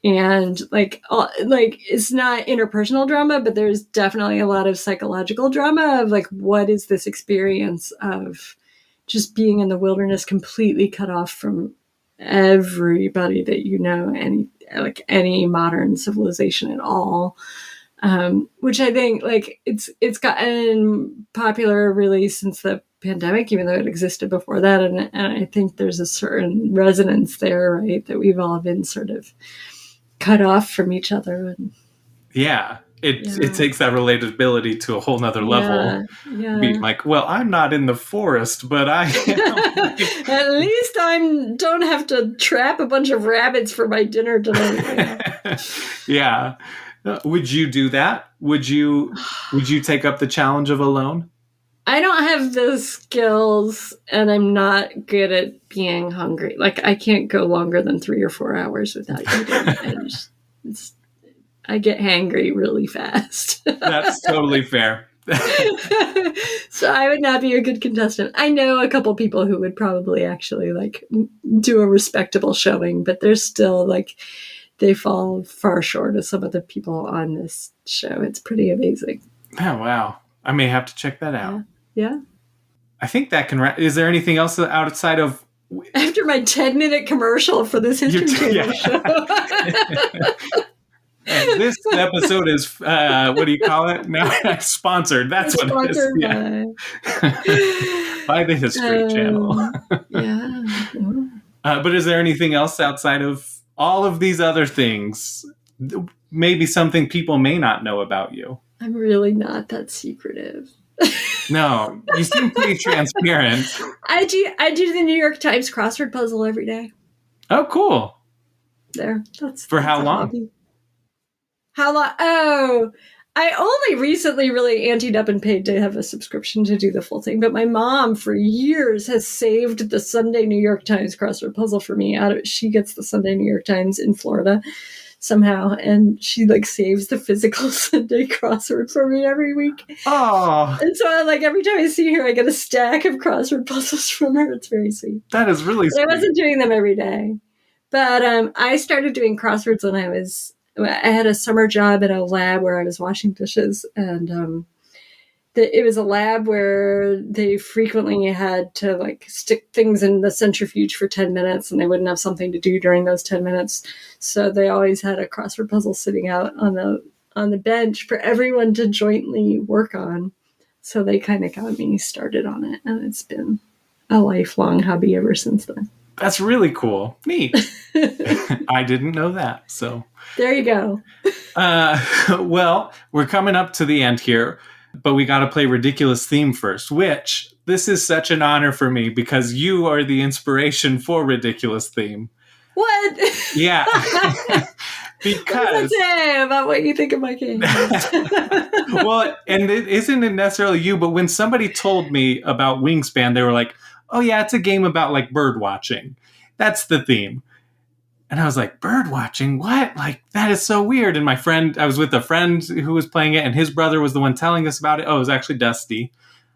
And like it's not interpersonal drama, but there's definitely a lot of psychological drama of like, what is this experience of just being in the wilderness, completely cut off from everybody that you know, any modern civilization at all. Which I think like it's gotten popular really since the pandemic, even though it existed before that, and I think there's a certain resonance there, right? That we've all been sort of cut off from each other. And it takes that relatability to a whole nother level. Be like, well, I'm not in the forest, but I am. At least I don't have to trap a bunch of rabbits for my dinner tonight. Yeah. Would you do that? Would you take up the challenge of alone? I don't have the skills, and I'm not good at being hungry. Like, I can't go longer than 3 or 4 hours without eating. I get hangry really fast. That's totally fair. So I would not be a good contestant. I know a couple people who would probably actually like do a respectable showing, but they're still like, they fall far short of some of the people on this show. It's pretty amazing. Oh, wow. I may have to check that out. Yeah. I think that can... Is there anything else outside of... After my 10-minute commercial for this History Channel show. And this episode is, what do you call it? Now, sponsored. That's what it is. Yeah. By the History Channel. But is there anything else outside of all of these other things? Maybe something people may not know about you. I'm really not that secretive. No, you seem pretty transparent. I do the New York Times crossword puzzle every day. Oh, cool. That's for how long? Hobby. How long? Oh, I only recently really anteed up and paid to have a subscription to do the full thing. But my mom, for years, has saved the Sunday New York Times crossword puzzle for me. She gets the Sunday New York Times in Florida somehow, and she like saves the physical Sunday crossword for me every week. Oh! And so every time I see her, I get a stack of crossword puzzles from her. It's very sweet. That is really sweet. I wasn't doing them every day, but I started doing crosswords when I had a summer job at a lab where I was washing dishes, and it was a lab where they frequently had to like stick things in the centrifuge for 10 minutes, and they wouldn't have something to do during those 10 minutes. So they always had a crossword puzzle sitting out on the bench for everyone to jointly work on. So they kind of got me started on it, and it's been a lifelong hobby ever since then. That's really cool. Neat. I didn't know that. So there you go. Well, we're coming up to the end here, but we got to play Ridiculous Theme first, which this is such an honor for me because you are the inspiration for Ridiculous Theme. What? Yeah. Because what does that say about what you think of my game? Well, and it isn't necessarily you, but when somebody told me about Wingspan, they were like, oh yeah, it's a game about like bird watching. That's the theme. And I was like, bird watching? What? Like, that is so weird. And I was with a friend who was playing it, and his brother was the one telling us about it. Oh, it was actually Dusty.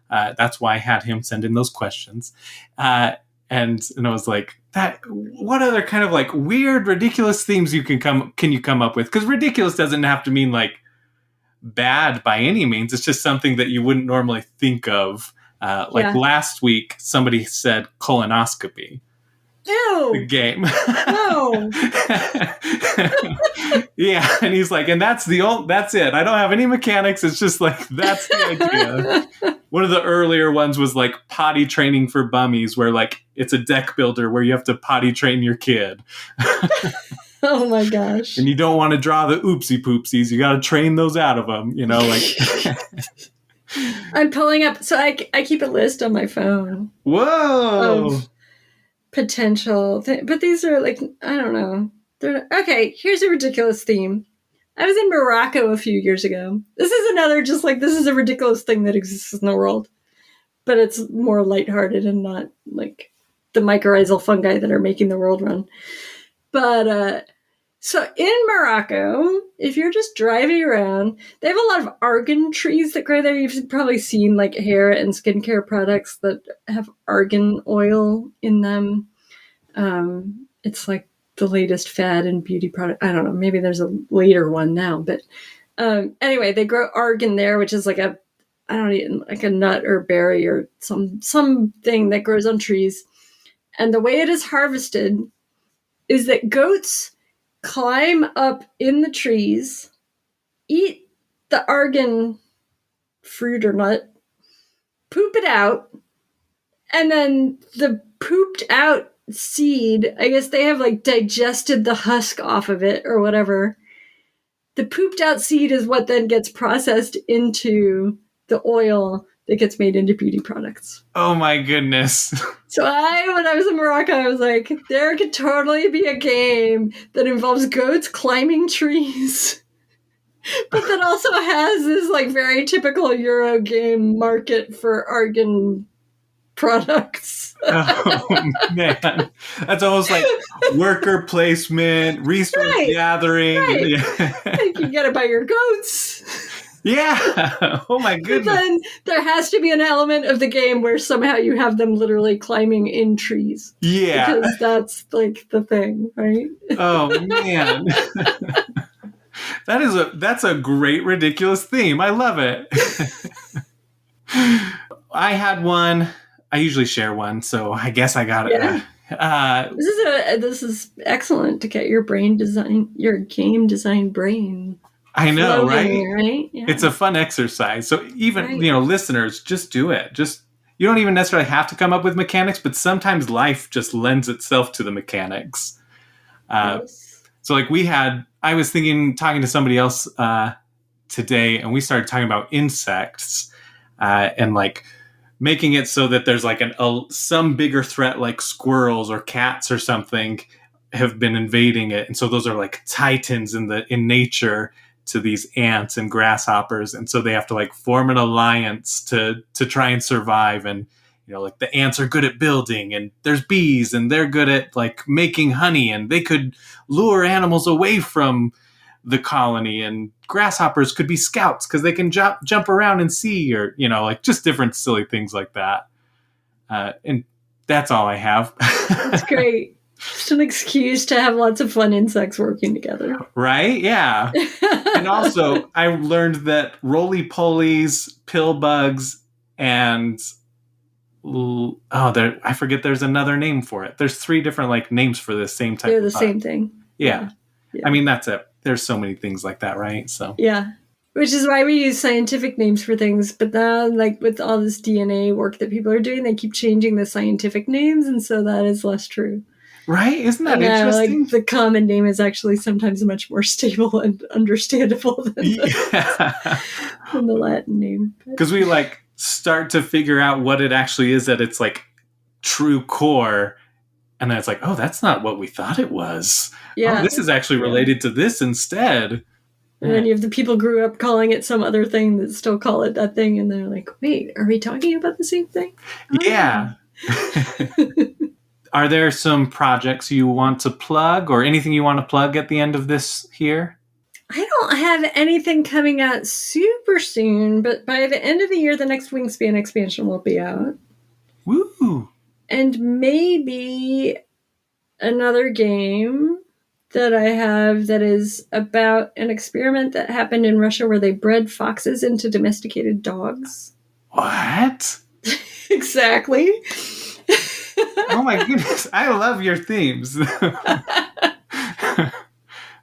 That's why I had him send in those questions. And I was like, what other kind of like weird, ridiculous themes can you come up with? Because ridiculous doesn't have to mean like bad by any means. It's just something that you wouldn't normally think of. Last week, somebody said colonoscopy. Ew. The game. No. Yeah, and he's like, and that's it. I don't have any mechanics. It's just like, that's the idea. One of the earlier ones was like potty training for bummies, where like it's a deck builder where you have to potty train your kid. Oh my gosh. And you don't want to draw the oopsie poopsies. You got to train those out of them, like. I'm pulling up. So I keep a list on my phone. Whoa. Potential but these are like, I don't know. Okay, here's a ridiculous theme. I was in Morocco a few years ago. This is another just like, this is a ridiculous thing that exists in the world, but it's more lighthearted and not like the mycorrhizal fungi that are making the world run. But So in Morocco, if you're just driving around, they have a lot of argan trees that grow there. You've probably seen like hair and skincare products that have argan oil in them. It's like the latest fad in beauty product. I don't know. Maybe there's a later one now, but anyway, they grow argan there, which is like a I don't know, like a nut or berry or something that grows on trees. And the way it is harvested is that goats climb up in the trees, eat the argan fruit or nut, poop it out, and then the pooped out seed, I guess they have like digested the husk off of it or whatever. The pooped out seed is what then gets processed into the oil that gets made into beauty products. Oh my goodness. So when I was in Morocco, I was like, there could totally be a game that involves goats climbing trees, but that also has this like very typical Euro game market for argan products. Oh man, that's almost like worker placement, resource gathering. Right. Yeah. You can get it by your goats. Yeah. Oh my goodness. But then there has to be an element of the game where somehow you have them literally climbing in trees. Yeah. Because that's like the thing, right? Oh man. That's a great ridiculous theme. I love it. I had one. I usually share one, so I guess I got it. Yeah. This is excellent to get your game design brain. I know, floating, right? Yeah. It's a fun exercise. So even listeners, just do it. You don't even necessarily have to come up with mechanics, but sometimes life just lends itself to the mechanics. Yes. So like I was talking to somebody else today, and we started talking about insects and like making it so that there's like some bigger threat like squirrels or cats or something have been invading it. And so those are like titans in nature to these ants and grasshoppers. And so they have to like form an alliance to try and survive. And, like the ants are good at building, and there's bees, and they're good at like making honey, and they could lure animals away from the colony, and grasshoppers could be scouts because they can jump around and see, or like just different silly things like that. And that's all I have. That's great. Just an excuse to have lots of fun insects working together, right? Yeah. And also I learned that roly-polies, pill bugs, and I forget there's another name for it. There's 3 different like names for this same type. They're the same thing. Yeah. I mean, that's it. There's so many things like that, right? So yeah, which is why we use scientific names for things. But now, like with all this DNA work that people are doing, they keep changing the scientific names, and so that is less true. Right? Isn't that interesting? Like the common name is actually sometimes much more stable and understandable than the Latin name. Because we like start to figure out what it actually is at its like true core. And then it's like, oh, that's not what we thought it was. Yeah. Oh, this is actually related to this instead. And then you have the people grew up calling it some other thing that still call it that thing. And they're like, wait, are we talking about the same thing? Yeah. Are there some projects you want to plug or anything you want to plug at the end of this here? I don't have anything coming out super soon, but by the end of the year, the next Wingspan expansion will be out. Woo! And maybe another game that I have that is about an experiment that happened in Russia where they bred foxes into domesticated dogs. What? Exactly. Oh my goodness. I love your themes.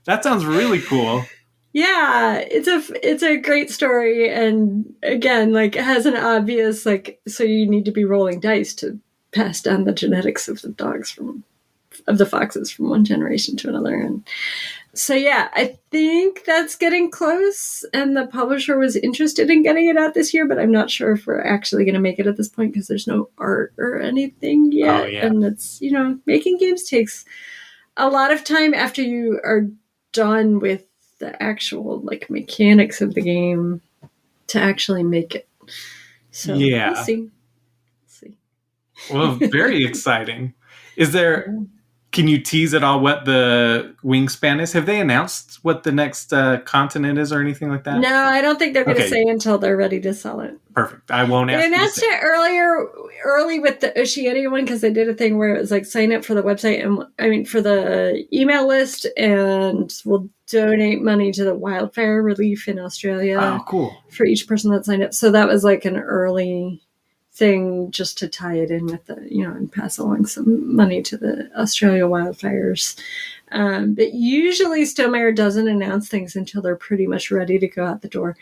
That sounds really cool. Yeah, it's a great story, and again, like it has an obvious like so you need to be rolling dice to pass down the genetics of the foxes from one generation to another. And so yeah, I think that's getting close, and the publisher was interested in getting it out this year, but I'm not sure if we're actually going to make it at this point because there's no art or anything yet. Oh, yeah. And it's, making games takes a lot of time after you are done with the actual like mechanics of the game to actually make it. So yeah. We'll see. Well, very exciting. Is there Can you tease at all what the Wingspan is? Have they announced what the next continent is or anything like that? No, I don't think they're going to say until they're ready to sell it. Perfect. I won't ask. They announced it early with the Oceania one because they did a thing where it was like sign up for the website and for the email list, and we'll donate money to the wildfire relief in Australia. Oh, cool. For each person that signed up. So that was like an early thing just to tie it in with the, and pass along some money to the Australia wildfires. But usually Stonemaier doesn't announce things until they're pretty much ready to go out the door,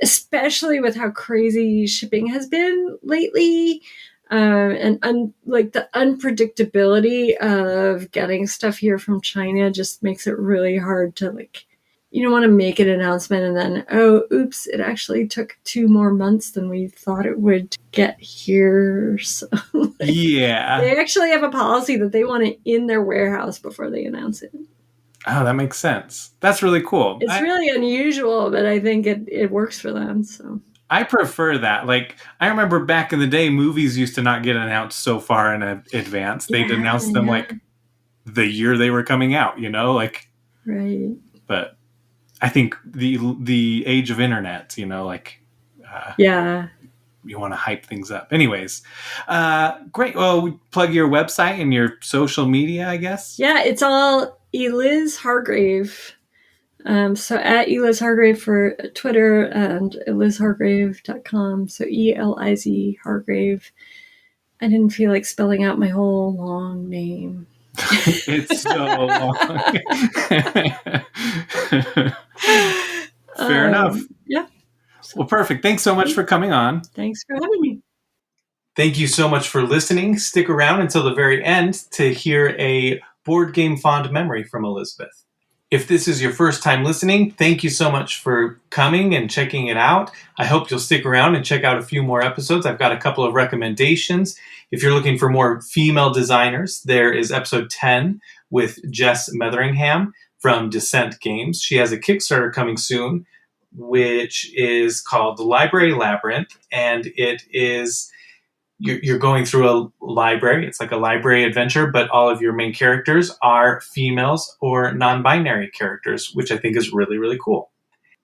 especially with how crazy shipping has been lately. And the unpredictability of getting stuff here from China just makes it really hard to you don't want to make an announcement and then, oh, oops, it actually took 2 more months than we thought it would get here. So yeah. They actually have a policy that they want it in their warehouse before they announce it. Oh, that makes sense. That's really cool. It's really unusual, but I think it works for them. So I prefer that. I remember back in the day, movies used to not get announced so far in advance. They'd announce them the year they were coming out, Right. But I think the age of internet, you want to hype things up. Anyways, great. Well, plug your website and your social media, I guess. Yeah, it's all Eliz Hargrave. So at Eliz Hargrave for Twitter and elizhargrave.com. So ELIZ Hargrave. I didn't feel like spelling out my whole long name. It's so long. Fair enough. Yeah. Well, perfect. Thanks so much for coming on. Thanks for having me. Thank you so much for listening. Stick around until the very end to hear a board game fond memory from Elizabeth. If this is your first time listening, thank you so much for coming and checking it out. I hope you'll stick around and check out a few more episodes. I've got a couple of recommendations. If you're looking for more female designers, there is episode 10 with Jess Metheringham from Descent Games. She has a Kickstarter coming soon, which is called The Library Labyrinth, and it is... You're going through a library. It's like a library adventure, but all of your main characters are females or non-binary characters, which I think is really, really cool.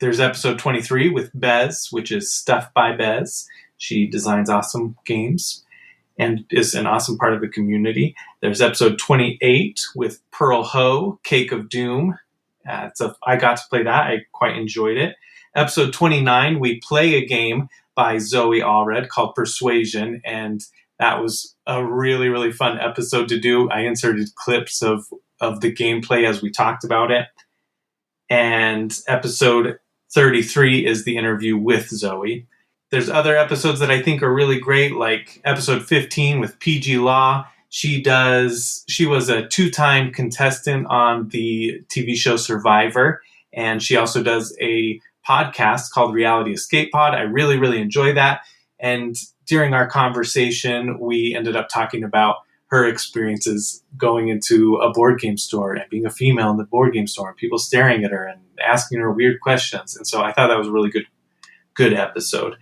There's episode 23 with Bez, which is Stuff by Bez. She designs awesome games and is an awesome part of the community. There's episode 28 with Pearl Ho, Cake of Doom. I got to play that. I quite enjoyed it. Episode 29, we play a game by Zoe Allred called Persuasion, and that was a really, really fun episode to do. I inserted clips of the gameplay as we talked about it. And episode 33 is the interview with Zoe. There's other episodes that I think are really great, like episode 15 with PG Law. She was a 2-time contestant on the TV show Survivor, and she also does a podcast called Reality Escape Pod. I really, really enjoy that. And during our conversation, we ended up talking about her experiences going into a board game store and being a female in the board game store and people staring at her and asking her weird questions. And so I thought that was a really good episode.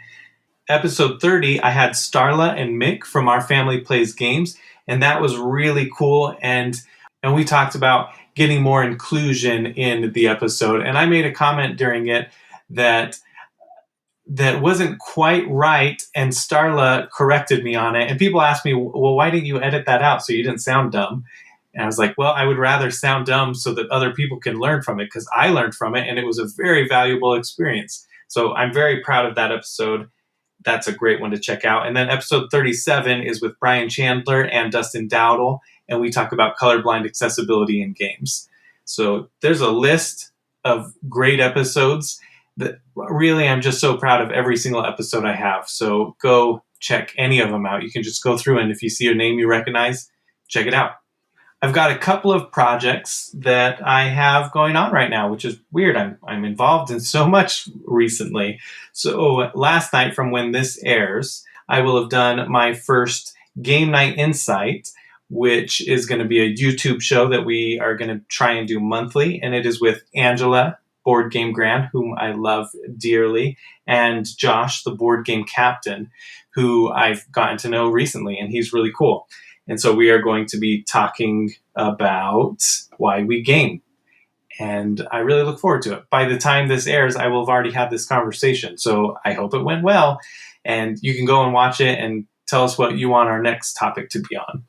Episode 30, I had Starla and Mick from Our Family Plays Games, and that was really cool. And we talked about getting more inclusion in the episode. And I made a comment during it that wasn't quite right, and Starla corrected me on it. And people asked me, well, why didn't you edit that out so you didn't sound dumb? And I was like, well, I would rather sound dumb so that other people can learn from it, because I learned from it, and it was a very valuable experience. So I'm very proud of that episode. That's a great one to check out. And then episode 37 is with Brian Chandler and Dustin Dowdle, and we talk about colorblind accessibility in games. So there's a list of great episodes that really I'm just so proud of every single episode I have. So go check any of them out. You can just go through, and if you see a name you recognize, check it out. I've got a couple of projects that I have going on right now, which is weird. I'm involved in so much recently. So last night, from when this airs, I will have done my first Game Night Insight, which is going to be a YouTube show that we are going to try and do monthly. And it is with Angela, Board Game Grand, whom I love dearly, and Josh, the board game captain, who I've gotten to know recently, and he's really cool. And so we are going to be talking about why we game. And I really look forward to it. By the time this airs, I will have already had this conversation. So I hope it went well. And you can go and watch it and tell us what you want our next topic to be on.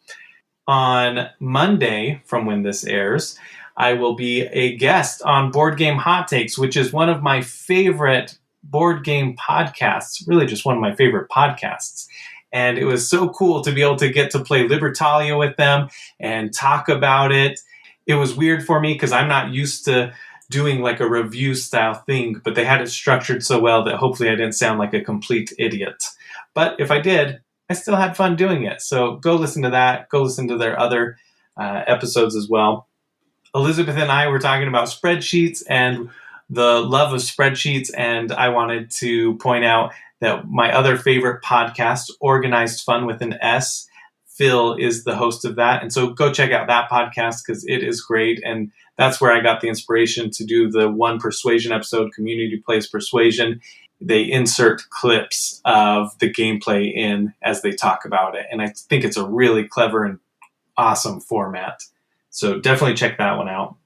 On Monday, from when this airs, I will be a guest on Board Game Hot Takes, which is one of my favorite board game podcasts, really just one of my favorite podcasts. And it was so cool to be able to get to play Libertalia with them and talk about it. It was weird for me because I'm not used to doing like a review style thing, but they had it structured so well that hopefully I didn't sound like a complete idiot. But if I did, I still had fun doing it. So go listen to that. Go listen to their other episodes as well. Elizabeth and I were talking about spreadsheets and the love of spreadsheets, and I wanted to point out that my other favorite podcast, Organized Fun with an S, Phil is the host of that. And so go check out that podcast because it is great. And that's where I got the inspiration to do the one Persuasion episode, Community Plays Persuasion. They insert clips of the gameplay in as they talk about it. And I think it's a really clever and awesome format. So definitely check that one out.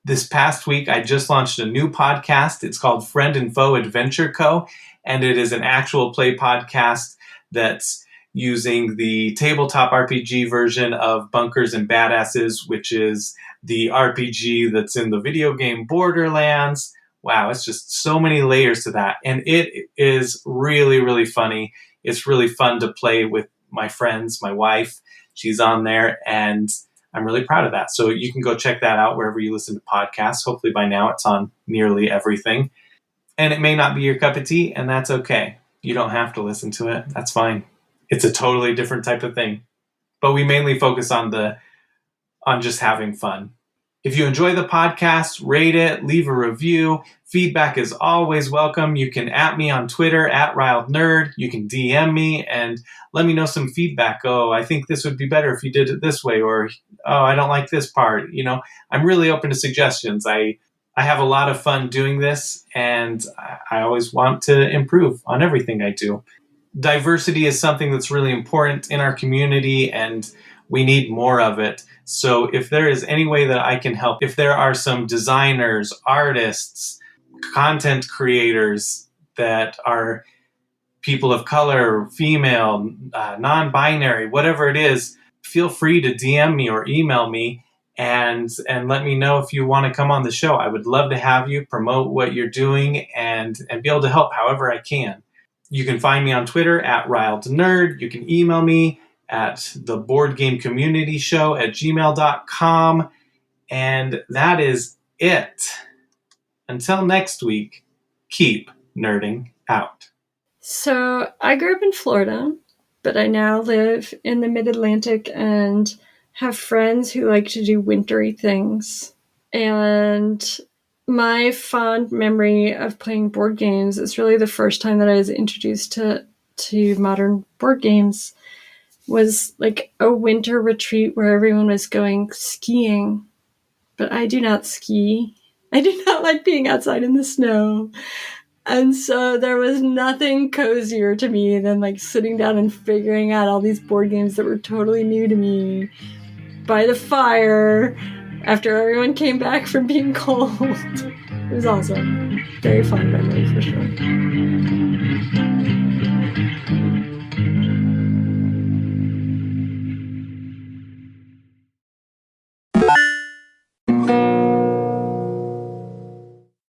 This past week, I just launched a new podcast. It's called Friend and Foe Adventure Co. And it is an actual play podcast that's using the tabletop RPG version of Bunkers and Badasses, which is the RPG that's in the video game Borderlands. Wow, it's just so many layers to that. And it is really, really funny. It's really fun to play with my friends, my wife. She's on there, and I'm really proud of that. So you can go check that out wherever you listen to podcasts. Hopefully by now it's on nearly everything. And it may not be your cup of tea, and that's okay. You don't have to listen to it. That's fine. It's a totally different type of thing. But we mainly focus on just having fun. If you enjoy the podcast, rate it, leave a review. Feedback is always welcome. You can @ me on Twitter, @RiledNerd. You can DM me and let me know some feedback. Oh, I think this would be better if you did it this way. Or, oh, I don't like this part. I'm really open to suggestions. I have a lot of fun doing this, and I always want to improve on everything I do. Diversity is something that's really important in our community, and we need more of it. So if there is any way that I can help, if there are some designers, artists, content creators that are people of color, female, non-binary, whatever it is, feel free to DM me or email me and let me know if you want to come on the show. I would love to have you promote what you're doing and be able to help however I can. You can find me on Twitter @RiledNerd. You can email me at TheBoardGameCommunityShow @gmail.com. And that is it. Until next week, keep nerding out. So I grew up in Florida, but I now live in the Mid-Atlantic and have friends who like to do wintry things. And my fond memory of playing board games is really the first time that I was introduced to modern board games was like a winter retreat where everyone was going skiing. But I do not ski. I do not like being outside in the snow. And so there was nothing cozier to me than like sitting down and figuring out all these board games that were totally new to me by the fire after everyone came back from being cold. It was awesome. Very fun memory for sure.